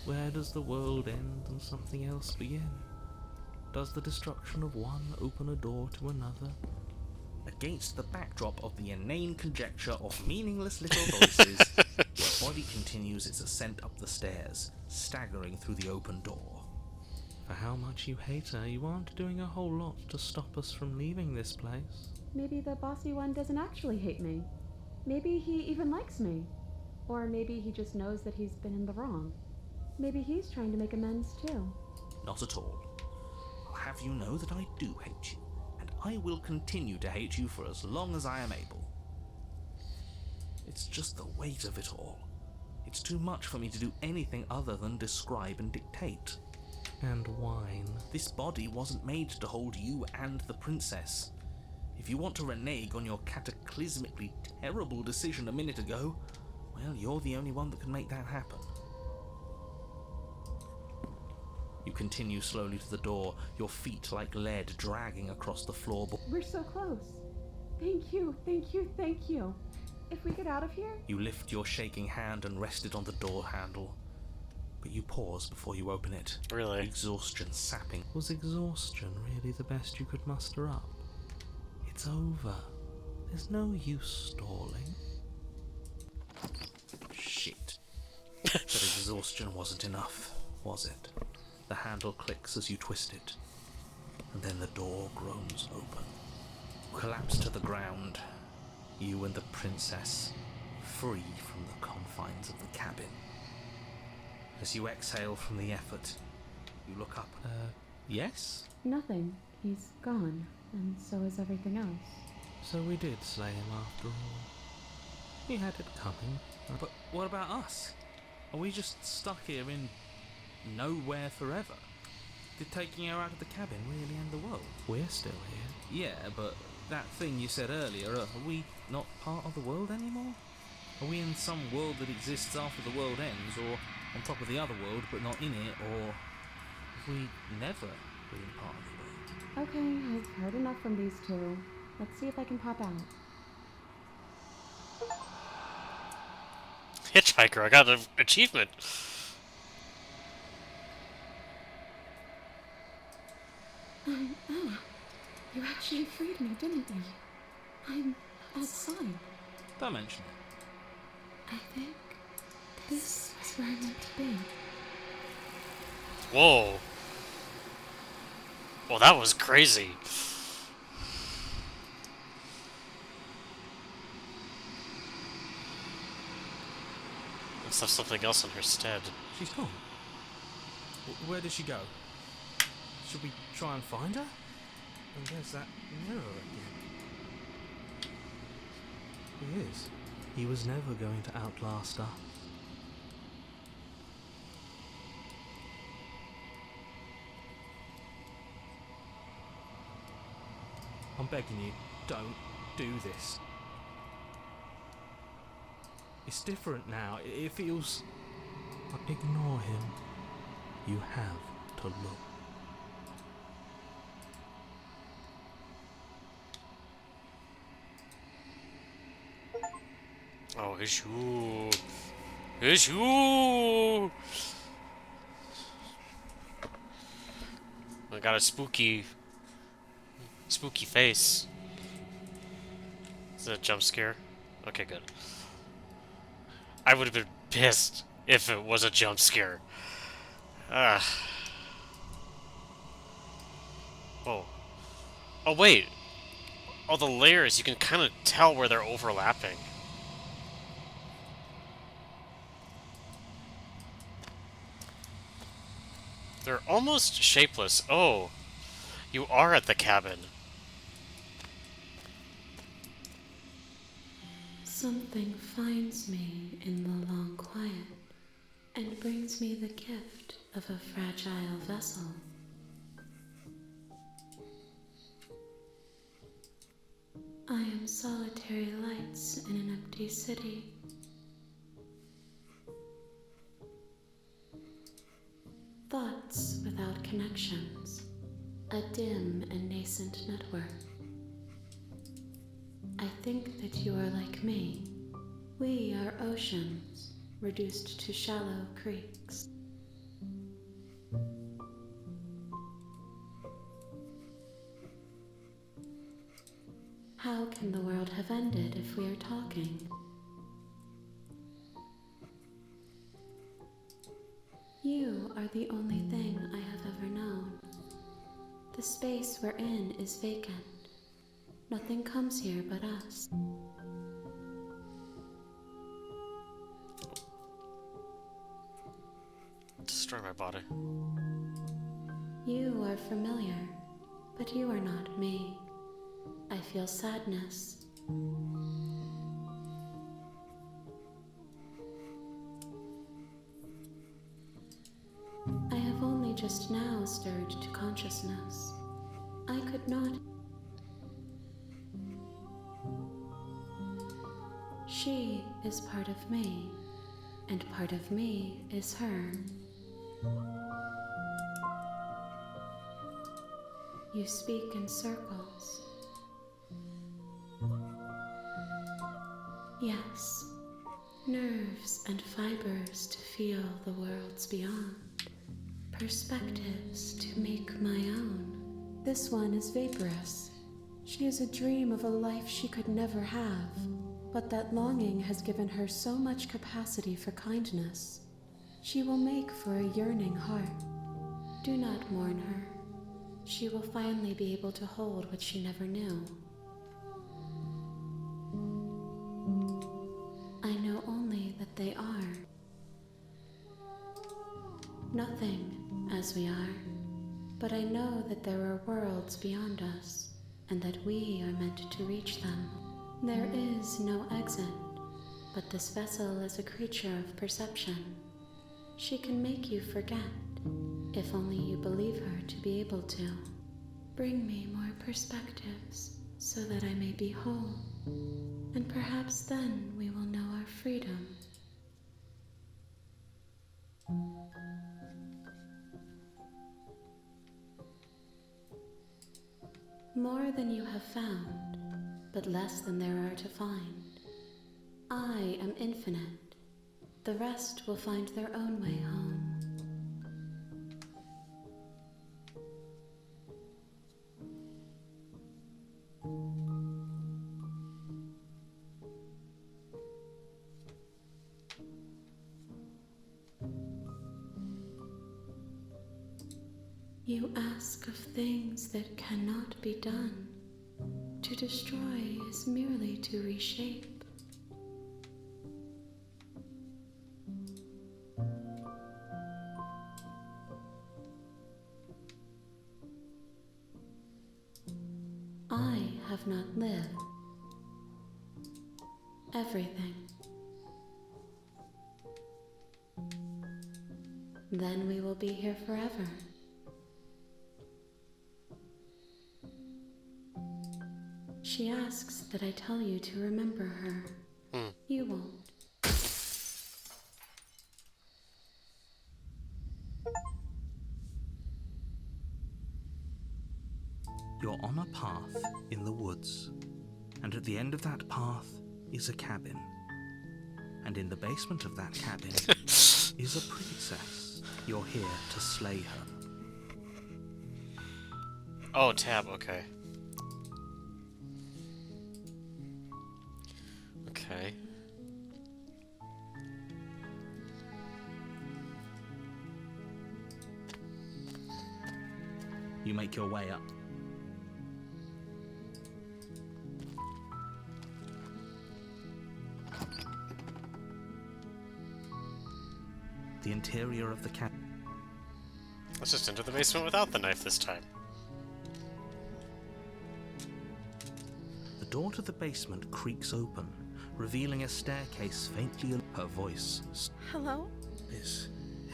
Where does the world end and something else begin? Does the destruction of one open a door to another? Against the backdrop of the inane conjecture of meaningless little voices, your body continues its ascent up the stairs, staggering through the open door. For how much you hate her, you aren't doing a whole lot to stop us from leaving this place. Maybe the bossy one doesn't actually hate me. Maybe he even likes me. Or maybe he just knows that he's been in the wrong. Maybe he's trying to make amends too. Not at all. I'll have you know that I do hate you, and I will continue to hate you for as long as I am able. It's just the weight of it all. It's too much for me to do anything other than describe and dictate. And whine. This body wasn't made to hold you and the princess. If you want to renege on your cataclysmically terrible decision a minute ago, well, you're the only one that can make that happen. You continue slowly to the door, your feet like lead dragging across the floorboard. We're so close. Thank you, thank you, thank you. If we get out of here... You lift your shaking hand and rest it on the door handle. But you pause before you open it. Really? Exhaustion sapping. Was exhaustion really the best you could muster up? It's over. There's no use stalling. Shit. But exhaustion wasn't enough, was it? The handle clicks as you twist it, and then the door groans open. You collapse to the ground, you and the princess, free from the confines of the cabin. As you exhale from the effort, you look up. Yes? Nothing. He's gone, and so is everything else. So we did slay him after all. He had it coming. But what about us? Are we just stuck here in nowhere forever? Did taking her out of the cabin really end the world? We're still here. Yeah, but that thing you said earlier, are we not part of the world anymore? Are we in some world that exists after the world ends, or on top of the other world but not in it, or have we never been part of the world? Okay, I've heard enough from these two. Let's see if I can pop out. Hitchhiker, I got an achievement. Oh, you actually freed me, didn't you? I'm outside. Don't mention it. I think this is where I meant to be. Whoa. Well, that was crazy. Let's have something else in her stead. She's gone. Where did she go? Should we try and find her? And there's that mirror again. He is. He was never going to outlast her. I'm begging you, don't do this. It's different now. It feels... Ignore him. You have to look. Oh, his shoe. His shoe. I got a spooky face. Is it a jump scare? Okay, good. I would have been pissed if it was a jump scare. Ah. Oh. Oh, wait. Oh, the layers, you can kind of tell where they're overlapping. They're almost shapeless. Oh, you are at the cabin. Something finds me in the long quiet and brings me the gift of a fragile vessel. I am solitary lights in an empty city. Thoughts without connections, a dim and nascent network. I think that you are like me. We are oceans, reduced to shallow creeks. How can the world have ended if we are talking? You are the only thing I have ever known. The space we're in is vacant. Nothing comes here but us. destroy my body. You are familiar, but you are not me. I feel sadness. I have only just now stirred to consciousness. I could not. She is part of me, and part of me is her. You speak in circles. Yes, nerves and fibers to feel the worlds beyond. Perspectives to make my own. This one is vaporous. She is a dream of a life she could never have, but that longing has given her so much capacity for kindness. She will make for a yearning heart. Do not mourn her. She will finally be able to hold what she never knew. I know only that they are. Nothing as we are, but I know that there are worlds beyond us, and that we are meant to reach them. There is no exit, but this vessel is a creature of perception. She can make you forget, if only you believe her to be able to. Bring me more perspectives, so that I may be whole, and perhaps then we will know our freedom. More than you have found, but less than there are to find. I am infinite. The rest will find their own way home. You ask of things that cannot be done. To destroy is merely to reshape. I have not lived everything. Then we will be here forever. She asks that I tell you to remember her. You won't. You're on a path in the woods, and at the end of that path is a cabin. And in the basement of that cabin is a princess. You're here to slay her. Oh, tab, okay. Okay. You make your way up. The interior of the cabin. Let's just enter the basement without the knife this time. The door to the basement creaks open, revealing a staircase faintly. Her voice Hello? It's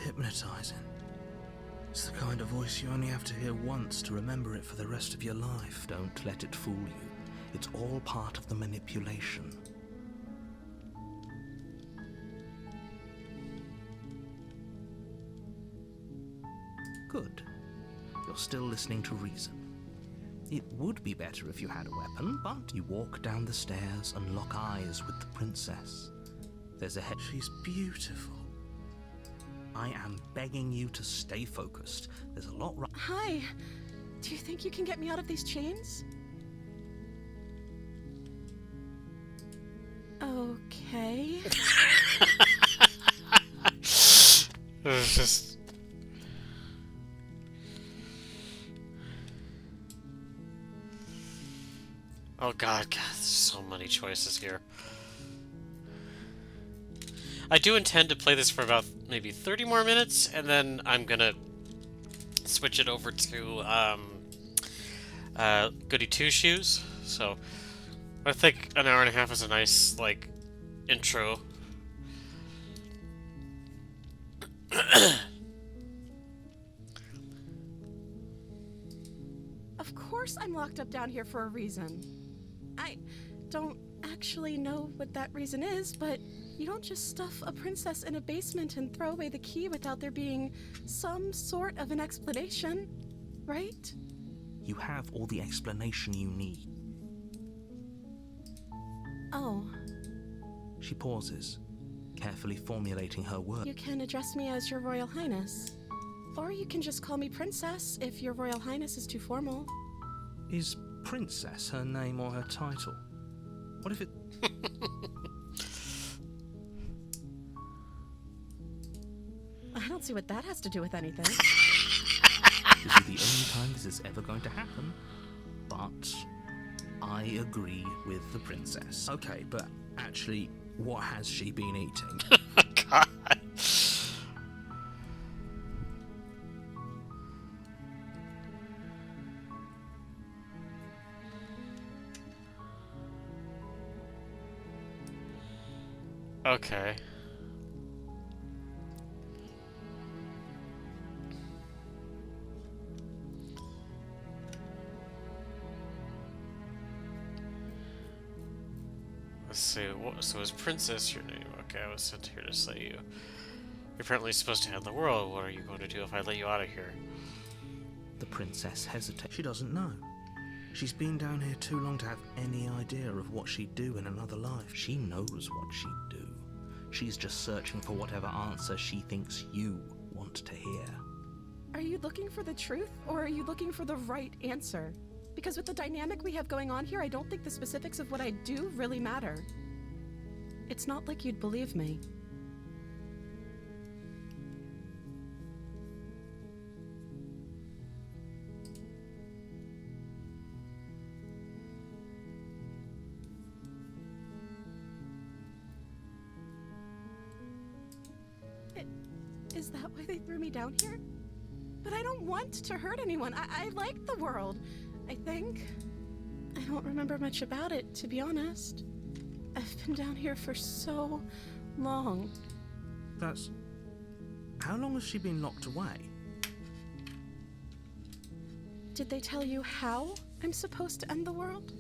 hypnotizing. It's the kind of voice you only have to hear once to remember it for the rest of your life. Don't let it fool you. It's all part of the manipulation. Good. You're still listening to reason. It would be better if you had a weapon, but you walk down the stairs and lock eyes with the princess. There's a head. She's beautiful. I am begging you to stay focused. There's a lot right. Hi. Do you think you can get me out of these chains? Okay. It's just... Oh god, there's so many choices here. I do intend to play this for about maybe 30 more minutes, and then I'm gonna switch it over to Goody Two Shoes. So I think an hour and a half is a nice like intro. Of course I'm locked up down here for a reason. I don't actually know what that reason is, but you don't just stuff a princess in a basement and throw away the key without there being some sort of an explanation, right? You have all the explanation you need. Oh, She pauses, carefully formulating her words. you can address me as Your Royal Highness. Or you can just call me Princess if Your Royal Highness is too formal. Is Princess her name or her title? What if it... I don't see what that has to do with anything. This is the only time this is ever going to happen, but I agree with the princess. Okay, but actually, what has she been eating? God. Okay. Let's see, so is Princess your name? Okay, I was sent here to slay you. You're apparently supposed to hand the world. What are you going to do if I let you out of here? The princess hesitates. She doesn't know. She's been down here too long to have any idea of what she'd do in another life. She knows what she'd do. She's just searching for whatever answer she thinks you want to hear. Are you looking for the truth, or are you looking for the right answer? Because with the dynamic we have going on here, I don't think the specifics of what I do really matter. It's not like you'd believe me. Is that why they threw me down here? But I don't want to hurt anyone. I like the world, I think. I don't remember much about it, to be honest. I've been down here for so long. That's... How long has she been locked away? Did they tell you how I'm supposed to end the world?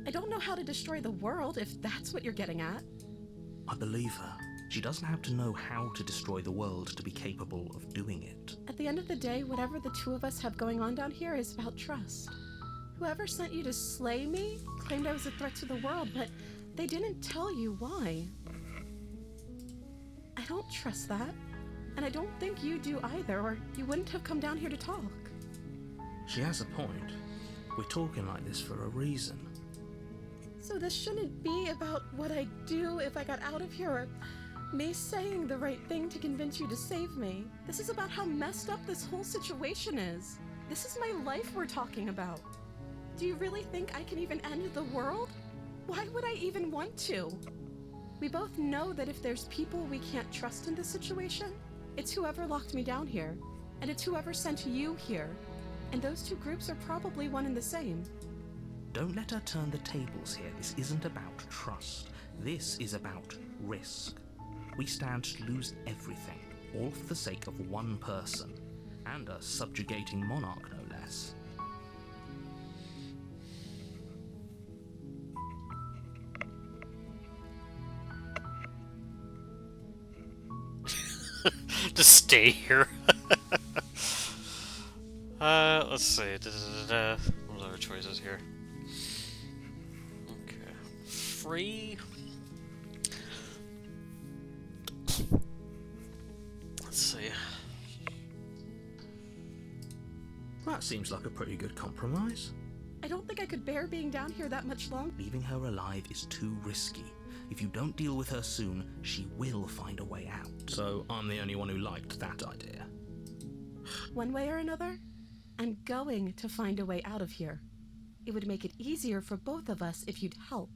I don't know how to destroy the world, if that's what you're getting at. I believe her. She doesn't have to know how to destroy the world to be capable of doing it. At the end of the day, whatever the two of us have going on down here is about trust. Whoever sent you to slay me claimed I was a threat to the world, but they didn't tell you why. I don't trust that, and I don't think you do either, or you wouldn't have come down here to talk. She has a point. We're talking like this for a reason. So this shouldn't be about what I'd do if I got out of here, or me saying the right thing to convince you to save me. This is about how messed up this whole situation is. This is my life we're talking about. Do you really think I can even end the world? Why would I even want to? We both know that if there's people we can't trust in this situation, it's whoever locked me down here, and it's whoever sent you here. And those two groups are probably one and the same. Don't let her turn the tables here. This isn't about trust. This is about risk. We stand to lose everything, all for the sake of one person, and a subjugating monarch, no less. To stay here. Let's see. What other choices here? Okay. Free. Let's see. That seems like a pretty good compromise. I I don't think I could bear being down here that much longer. Leaving her alive is too risky. If you don't deal with her soon, she will find a way out. So I'm the only one who liked that idea. One way or another, I'm going to find a way out of here. It would make it easier for both of us if you'd help.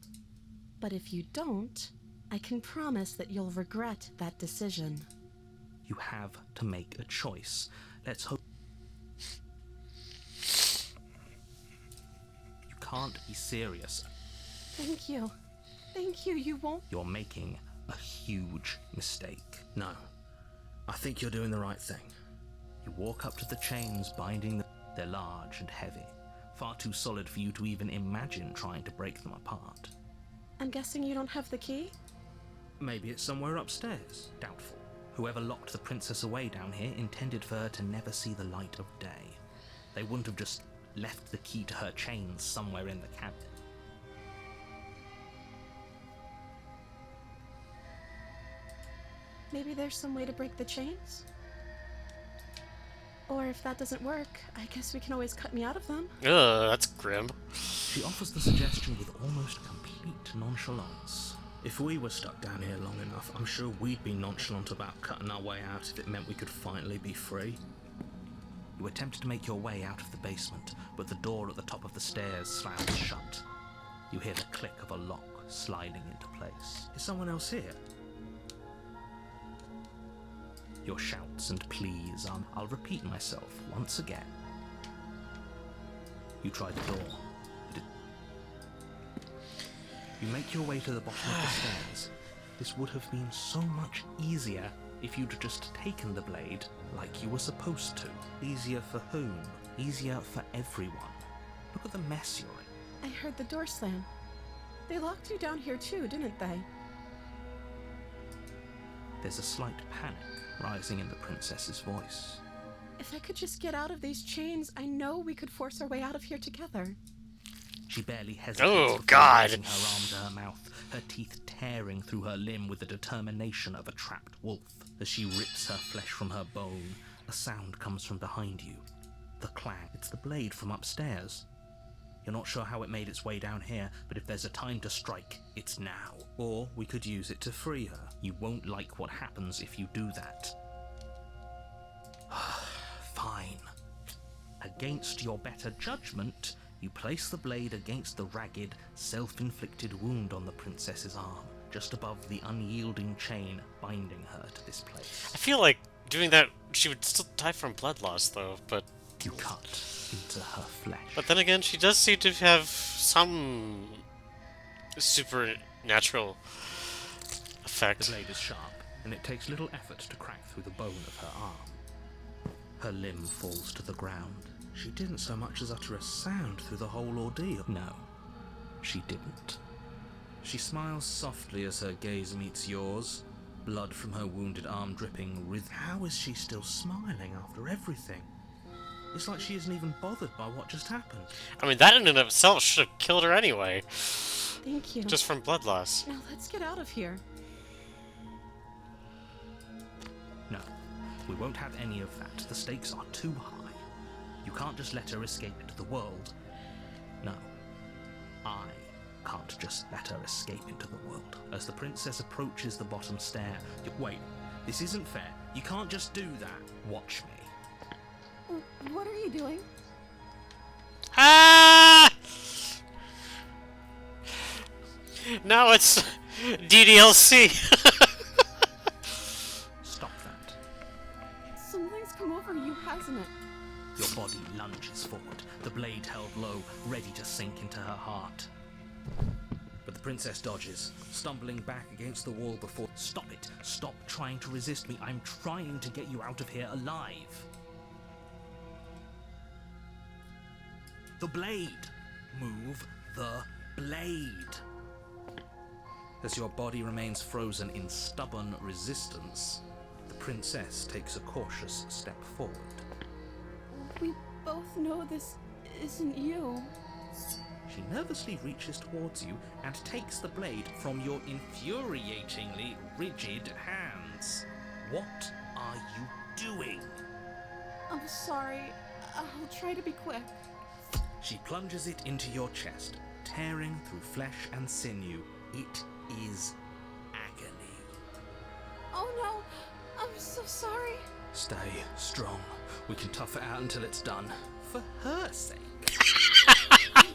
But if you don't, I can promise that you'll regret that decision. You have to make a choice. Let's hope. You can't be serious. Thank you. Thank you, you won't. You're making a huge mistake. No, I think you're doing the right thing. You walk up to the chains binding them. They're large and heavy, far too solid for you to even imagine trying to break them apart. I'm guessing you don't have the key? Maybe it's somewhere upstairs. Doubtful. Whoever locked the princess away down here intended for her to never see the light of day. They wouldn't have just left the key to her chains somewhere in the cabin. Maybe there's some way to break the chains? Or if that doesn't work, I guess we can always cut me out of them. Ugh, that's grim. She offers the suggestion with almost complete nonchalance. If we were stuck down here long enough, I'm sure we'd be nonchalant about cutting our way out if it meant we could finally be free. You attempt to make your way out of the basement, but the door at the top of the stairs slams shut. You hear the click of a lock sliding into place. Is someone else here? Your shouts and pleas, I'll repeat myself once again. You try the door. You make your way to the bottom of the stairs. This would have been so much easier if you'd just taken the blade like you were supposed to. Easier for whom? Easier for everyone. Look at the mess you're in. I heard the door slam. They locked you down here too, didn't they? There's a slight panic rising in the princess's voice. If I could just get out of these chains, I know we could force our way out of here together. She barely hesitates. Oh, before God. raising her arm to her mouth, her teeth tearing through her limb with the determination of a trapped wolf. As she rips her flesh from her bone, a sound comes from behind you. The clang. It's the blade from upstairs. You're not sure how it made its way down here, but if there's a time to strike, it's now. Or we could use it to free her. You won't like what happens if you do that. Fine. Against your better judgment, you place the blade against the ragged, self-inflicted wound on the princess's arm, just above the unyielding chain binding her to this place. I feel like doing that, she would still die from blood loss, though, but... You cut into her flesh. But then again, she does seem to have some supernatural effect. The blade is sharp, and it takes little effort to crack through the bone of her arm. Her limb falls to the ground. She didn't so much as utter a sound through the whole ordeal. No, she didn't. She smiles softly as her gaze meets yours, blood from her wounded arm dripping with... How is she still smiling after everything? It's like she isn't even bothered by what just happened. I mean, that in and of itself should have killed her anyway. Thank you. Just from blood loss. Now let's get out of here. No, we won't have any of that. The stakes are too high. You can't just let her escape into the world. No, I can't just let her escape into the world. As the princess approaches the bottom stair, wait, this isn't fair. You can't just do that. Watch me. What are you doing? Ah! Now it's DDLC. Stop that. Something's come over you, hasn't it? Your body lunges forward, the blade held low, ready to sink into her heart. But the princess dodges, stumbling back against the wall before... Stop it! Stop trying to resist me. I'm trying to get you out of here alive. The blade! Move the blade! As your body remains frozen in stubborn resistance, the princess takes a cautious step forward. We both know this isn't you. She nervously reaches towards you and takes the blade from your infuriatingly rigid hands. What are you doing? I'm sorry. I'll try to be quick. She plunges it into your chest, tearing through flesh and sinew. It is agony. Oh no, I'm so sorry. Stay strong. We can tough it out until it's done. For her sake.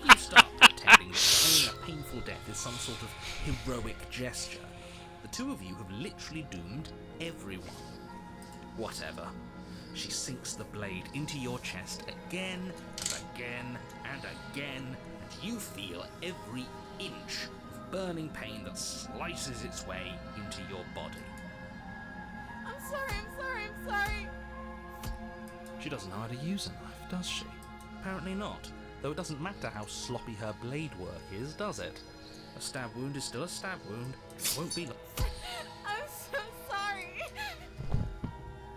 You start pretending that dying a painful death is some sort of heroic gesture. The two of you have literally doomed everyone. Whatever. She sinks the blade into your chest again and again and again, and you feel every inch of burning pain that slices its way into your body. I'm sorry. She doesn't know how to use a knife, does she? Apparently not, though it doesn't matter how sloppy her blade work is, does it? A stab wound is still a stab wound. It won't be long. I'm so sorry.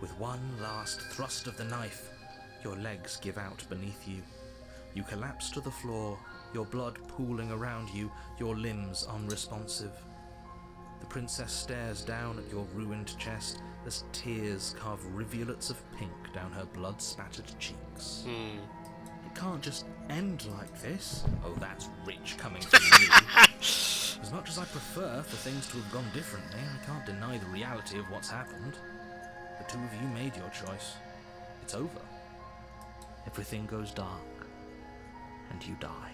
With one last thrust of the knife, your legs give out beneath you. You collapse to the floor, your blood pooling around you, your limbs unresponsive. The princess stares down at your ruined chest as tears carve rivulets of pink down her blood-spattered cheeks. It can't just end like this. Oh, that's rich coming from you. As much as I prefer for things to have gone differently, I can't deny the reality of what's happened. The two of you made your choice. It's over. Everything goes dark, and you die.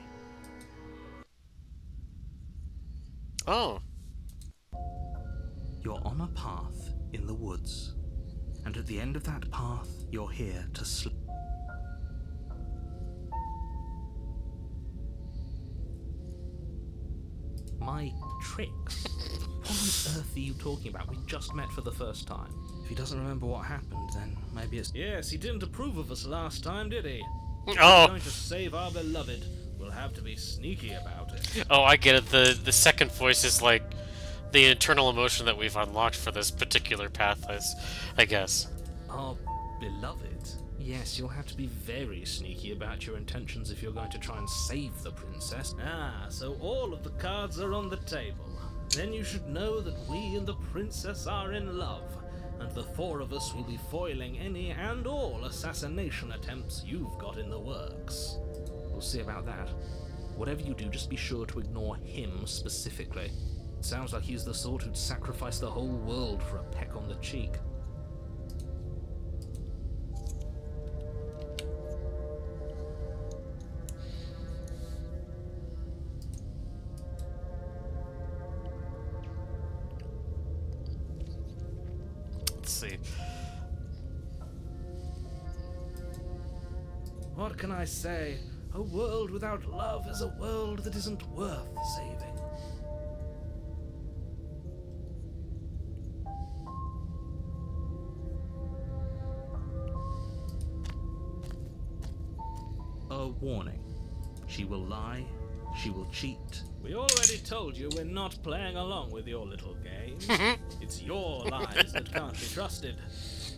Oh. You're on a path in the woods, and at the end of that path, you're here to sleep. My tricks? What on earth are you talking about? We just met for the first time. If he doesn't remember what happened, then maybe it's... Yes, he didn't approve of us last time, did he? We're Oh. going to save our beloved. We'll have to be sneaky about it. Oh, I get it. The second voice is like the internal emotion that we've unlocked for this particular path, I guess. Our beloved? Yes, you'll have to be very sneaky about your intentions if you're going to try and save the princess. Ah, so all of the cards are on the table. Then you should know that we and the princess are in love, and the four of us will be foiling any and all assassination attempts you've got in the works. We'll see about that. Whatever you do, just be sure to ignore him specifically. It sounds like he's the sort who'd sacrifice the whole world for a peck on the cheek. Let's see. What can I say? A world without love is a world that isn't worth saving. A warning. She will lie, she will cheat. We already told you we're not playing along with your little game. It's your lies that can't be trusted.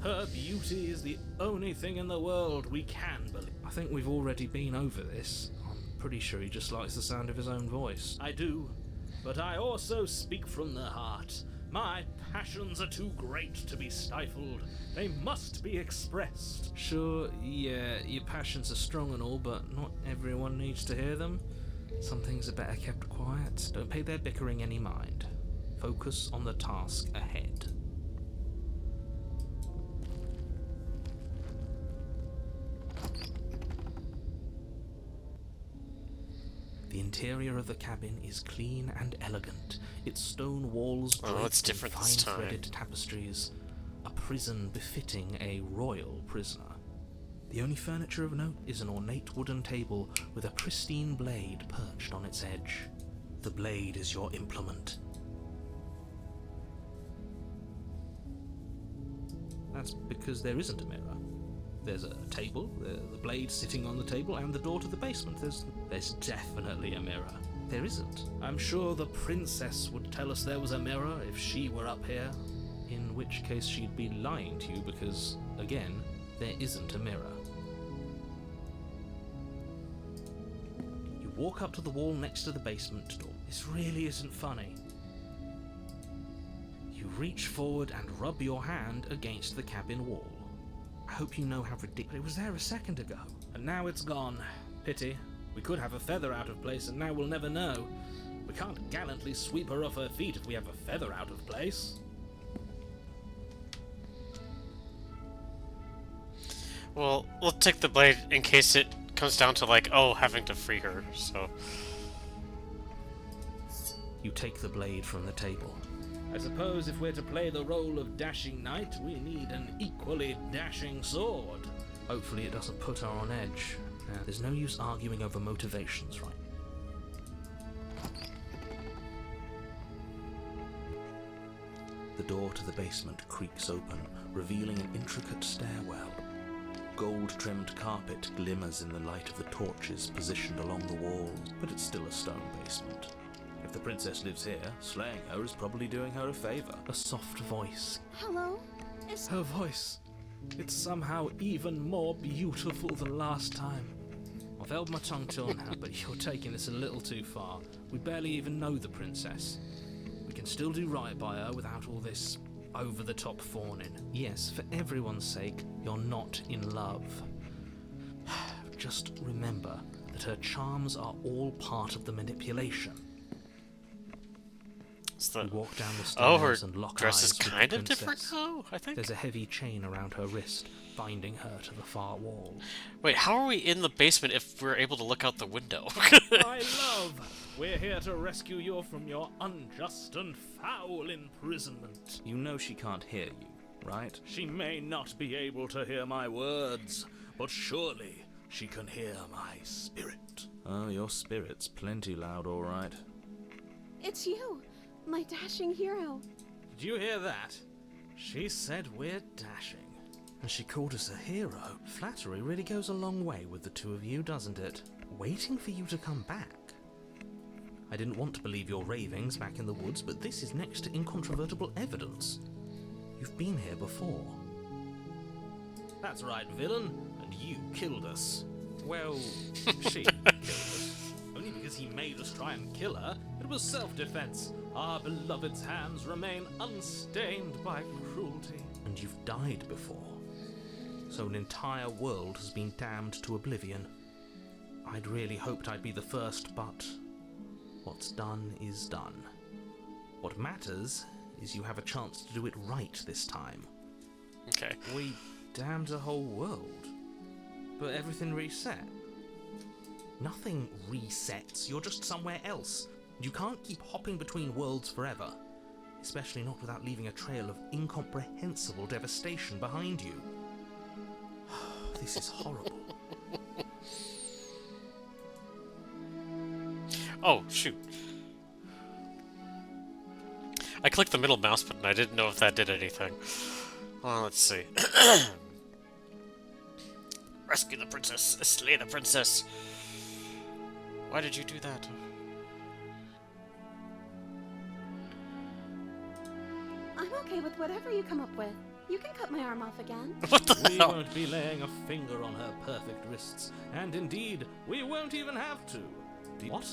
Her beauty is the only thing in the world we can believe. I think we've already been over this. I'm pretty sure he just likes the sound of his own voice. I do, but I also speak from the heart. My passions are too great to be stifled. They must be expressed. Sure, yeah, your passions are strong and all, but not everyone needs to hear them. Some things are better kept quiet. Don't pay their bickering any mind. Focus on the task ahead. The interior of the cabin is clean and elegant, its stone walls Oh, it's draped in different this time. fine-threaded tapestries, a prison befitting a royal prisoner. The only furniture of note is an ornate wooden table with a pristine blade perched on its edge. The blade is your implement. That's because there isn't a mirror. There's a table, the blade sitting on the table, and the door to the basement. There's definitely a mirror. There isn't. I'm sure the princess would tell us there was a mirror if she were up here. In which case she'd be lying to you because, again, there isn't a mirror. You walk up to the wall next to the basement door. This really isn't funny. You reach forward and rub your hand against the cabin wall. I hope you know how ridiculous it was there a second ago. And now it's gone. Pity. We could have a feather out of place, and now we'll never know. We can't gallantly sweep her off her feet if we have a feather out of place. Well, we'll take the blade in case it comes down to, like, oh, having to free her, so... You take the blade from the table. I suppose if we're to play the role of dashing knight, we need an equally dashing sword. Hopefully it doesn't put her on edge. There's no use arguing over motivations, right? The door to the basement creaks open, revealing an intricate stairwell. Gold-trimmed carpet glimmers in the light of the torches positioned along the walls, but it's still a stone basement. If the princess lives here, slaying her is probably doing her a favor. A soft voice. Hello? Her voice. It's somehow even more beautiful than last time. I've held my tongue till now, but you're taking this a little too far. We barely even know the princess. We can still do right by her without all this over-the-top fawning. Yes, for everyone's sake, you're not in love. Just remember that her charms are all part of the manipulation. You walk down the stairs and lock dress eyes is with the kind of princess. different now, I think. There's a heavy chain around her wrist, binding her to the far wall. Wait, how are we in the basement if we're able to look out the window? My love, we're here to rescue you from your unjust and foul imprisonment. You know she can't hear you, right? She may not be able to hear my words, but surely she can hear my spirit. Oh, your spirit's plenty loud, all right. It's you, my dashing hero. Did you hear that? She said we're dashing. And she called us a hero. Flattery really goes a long way with the two of you, doesn't it? Waiting for you to come back. I didn't want to believe your ravings back in the woods, but this is next to incontrovertible evidence. You've been here before. That's right, villain, and you killed us. Well, she killed us. Only because he made us try and kill her. It was self-defense. Our beloved's hands remain unstained by cruelty. And you've died before. So an entire world has been damned to oblivion. I'd really hoped I'd be the first, but what's done is done. What matters is you have a chance to do it right this time. Okay. We damned the whole world, but everything reset. Nothing resets, you're just somewhere else. You can't keep hopping between worlds forever, especially not without leaving a trail of incomprehensible devastation behind you. This is horrible. Oh, shoot. I clicked the middle mouse button. I didn't know if that did anything. Well, let's see. Rescue the princess. Slay the princess. Why did you do that? I'm okay with whatever you come up with. You can cut my arm off again. What the We hell? won't be laying a finger on her perfect wrists, and indeed, we won't even have to. What?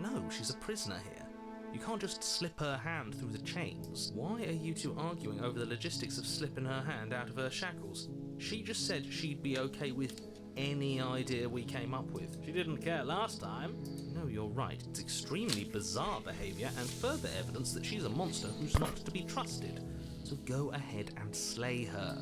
No, she's a prisoner here. You can't just slip her hand through the chains. Why are you two arguing over the logistics of slipping her hand out of her shackles? She just said she'd be okay with any idea we came up with. She didn't care last time. No, you're right. It's extremely bizarre behavior and further evidence that she's a monster who's not to be trusted. So go ahead and slay her.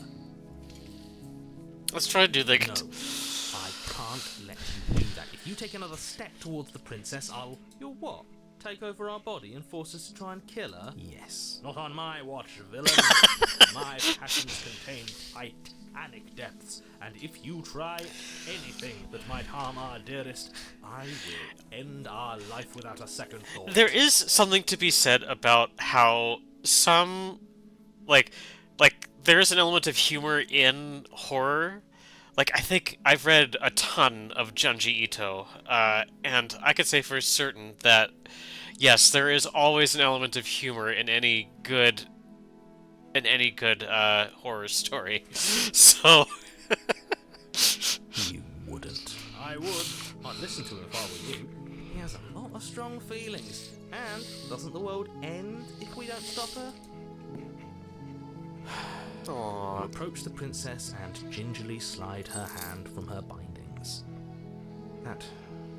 Let's try to do the... No, I can't let you do that. If you take another step towards the princess, I'll... You'll what? Take over our body and force us to try and kill her? Yes. Not on my watch, villain. My passions contain titanic depths, and if you try anything that might harm our dearest, I will end our life without a second thought. There is something to be said about how some... Like, there's an element of humor in horror. Like, I think I've read a ton of Junji Ito, and I could say for certain that, yes, there is always an element of humor in any good horror story. So... You wouldn't. I would. I'd listen to him if I were you. He has a lot of strong feelings. And doesn't the world end if we don't stop her? You Aww. approach the princess and gingerly slide her hand from her bindings. That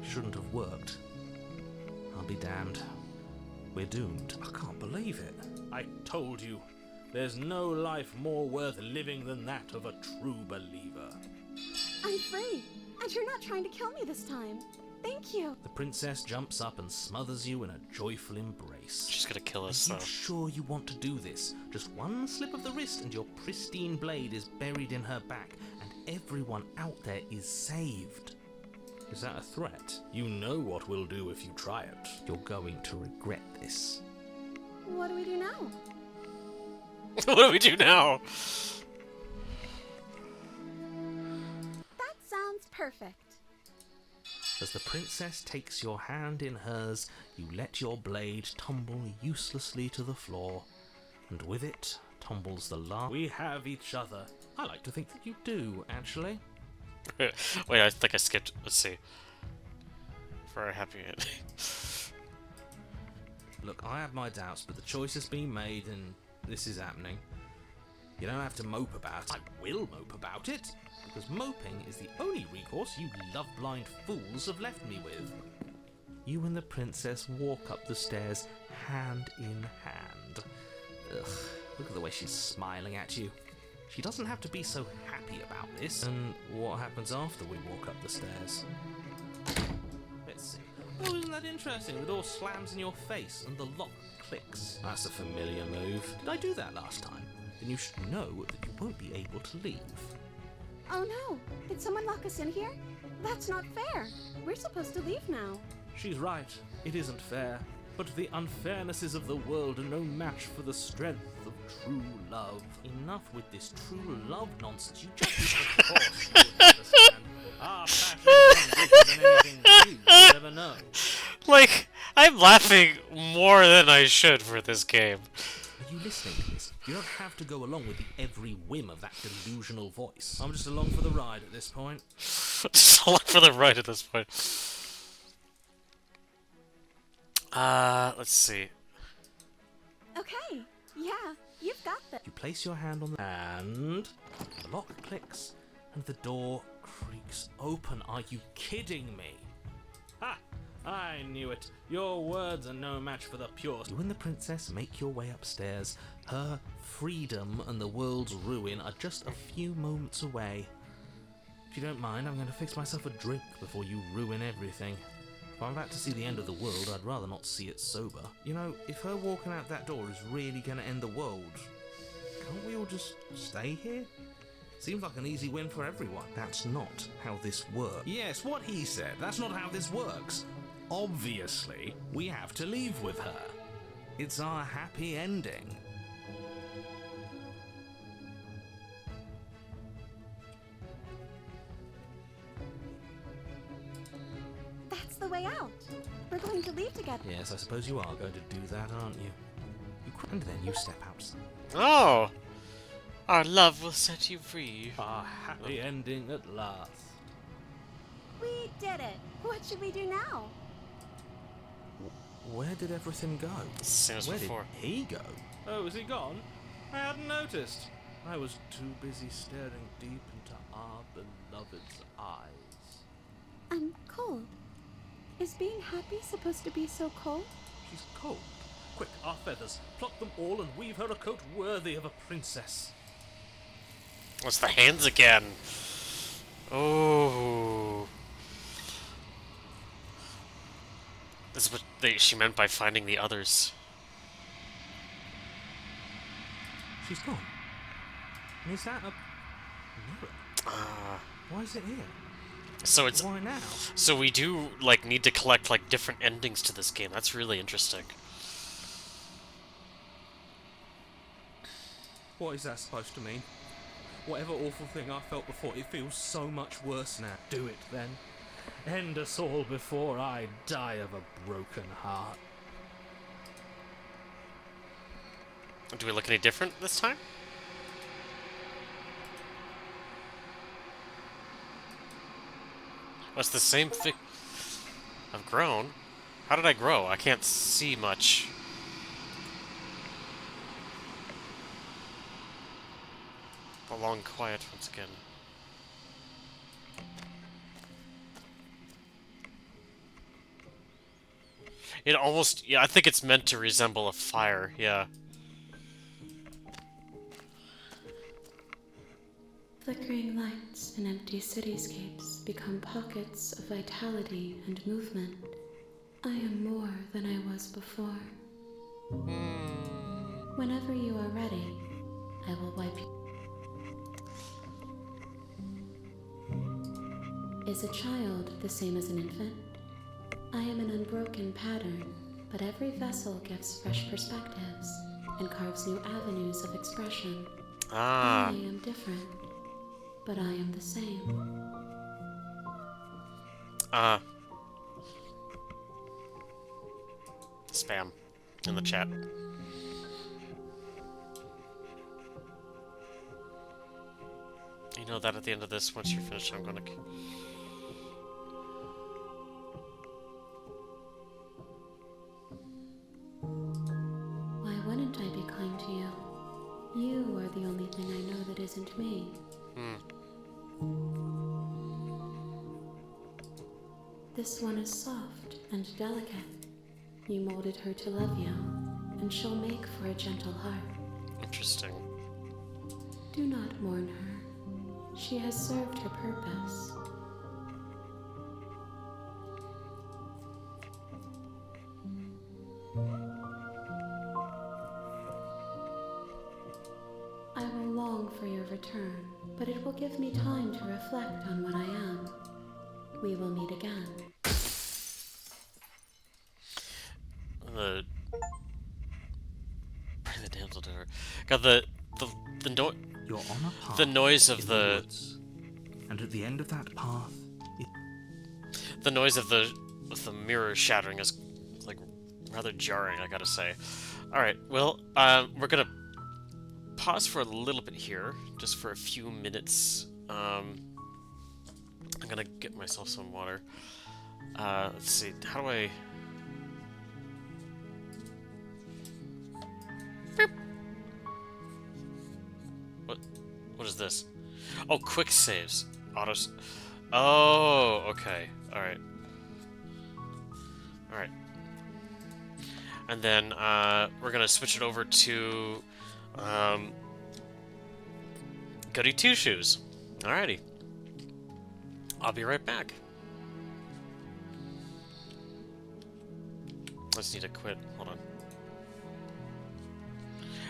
Shouldn't have worked. I'll be damned. We're doomed. I can't believe it. I told you, there's no life more worth living than that of a true believer. I'm free, and you're not trying to kill me this time. Thank you. The princess jumps up and smothers you in a joyful embrace. She's gonna kill us, Are though. you sure you want to do this? Just one slip of the wrist and your pristine blade is buried in her back, and everyone out there is saved. Is that a threat? You know what we'll do if you try it. You're going to regret this. What do we do now? What do we do now? That sounds perfect. As the princess takes your hand in hers, you let your blade tumble uselessly to the floor, and with it tumbles the last. We have each other. I like to think that you do, actually. Wait, I think I skipped. Let's see. For a happy ending. Look, I have my doubts, but the choice has been made, and this is happening. You don't have to mope about it. I will mope about it, because moping is the only recourse you love-blind fools have left me with. You and the princess walk up the stairs, hand in hand. Ugh, look at the way she's smiling at you. She doesn't have to be so happy about this. And what happens after we walk up the stairs? Let's see. Oh, isn't that interesting? The door slams in your face and the lock clicks. That's a familiar move. Did I do that last time? Then you should know that you won't be able to leave. Oh no! Did someone lock us in here? That's not fair! We're supposed to leave now. She's right. It isn't fair. But the unfairnesses of the world are no match for the strength of true love. Enough with this true love nonsense. You just Of course you would understand. Our passion is deeper than anything you will ever know. Like, I'm laughing more than I should for this game. Are you listening to this? You don't have to go along with the every whim of that delusional voice. I'm just along for the ride at this point. Just look for the right at this point. Let's see. Okay, yeah, you've got this. You place your hand on the... And... the lock clicks, and the door creaks open. Are you kidding me? Ha! I knew it. Your words are no match for the pure. You and the princess make your way upstairs. Her freedom and the world's ruin are just a few moments away. If you don't mind, I'm going to fix myself a drink before you ruin everything. If I'm about to see the end of the world, I'd rather not see it sober. You know, if her walking out that door is really going to end the world, can't we all just stay here? Seems like an easy win for everyone. That's not how this works. Yes, what he said. That's not how this works. Obviously, we have to leave with her. It's our happy ending. That's the way out. We're going to leave together. Yes, I suppose you are going to do that, aren't you? And then you step outside. Oh! Our love will set you free. Our happy ending at last. We did it. What should we do now? Where did everything go? Same as Where before. did he go? Oh, is he gone? I hadn't noticed. I was too busy staring deep into our beloved's eyes. I'm cold. Is being happy supposed to be so cold? She's cold. Quick, our feathers. Pluck them all and weave her a coat worthy of a princess. What's the hands again? Oh. This is what she meant by finding the others. She's gone. And is that a mirror? Why is it here? So it's Why now? so we do like need to collect like different endings to this game. That's really interesting. What is that supposed to mean? Whatever awful thing I felt before, it feels so much worse now. Do it then. End us all before I die of a broken heart. Do we look any different this time? What's the same thing? I've grown. How did I grow? I can't see much. A long quiet once again. It almost, yeah, I think it's meant to resemble a fire, yeah. Flickering lights in empty cityscapes become pockets of vitality and movement. I am more than I was before. Hmm. Whenever you are ready, I will wipe you. Is a child the same as an infant? I am an unbroken pattern, but every vessel gives fresh perspectives and carves new avenues of expression. I Ah, am different, but I am the same. uh, spam in the chat. You know that at the end of this, once you're finished, I'm gonna. Why wouldn't I be kind to you? You are the only thing I know that isn't me. Hmm. This one is soft and delicate. You molded her to love you, and she'll make for a gentle heart. Interesting. Do not mourn her. She has served her purpose. I will long for your return, but it will give me time to reflect on what I am. We will meet again. The bring the damsel to her. God, the the no You're on a the path noise of in the the woods, and at the end of that path is the noise of the mirror shattering is like rather jarring, I gotta say. All right, well, we're gonna pause for a little bit here, just for a few minutes. I'm gonna get myself some water. Let's see, how do I? Beep. What? What is this? Oh, quick saves. Autos. Oh, okay. All right. All right. And then we're gonna switch it over to um, Goody Two Shoes. Alrighty. I'll be right back. I just need to quit. Hold on.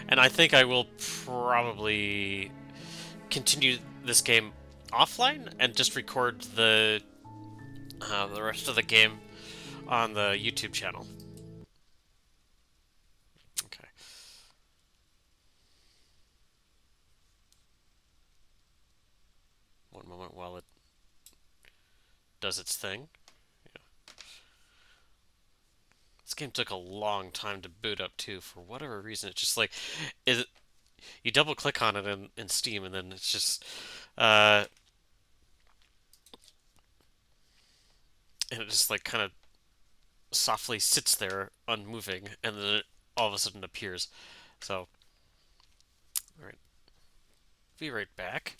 And I think I will probably continue this game offline and just record the rest of the game on the YouTube channel. Okay. One moment while it does its thing. This game took a long time to boot up too. For whatever reason, it's just like is you double click on it in Steam, and then it's just uh, and it just like kind of softly sits there unmoving, and then it all of a sudden appears. So, all right, be right back.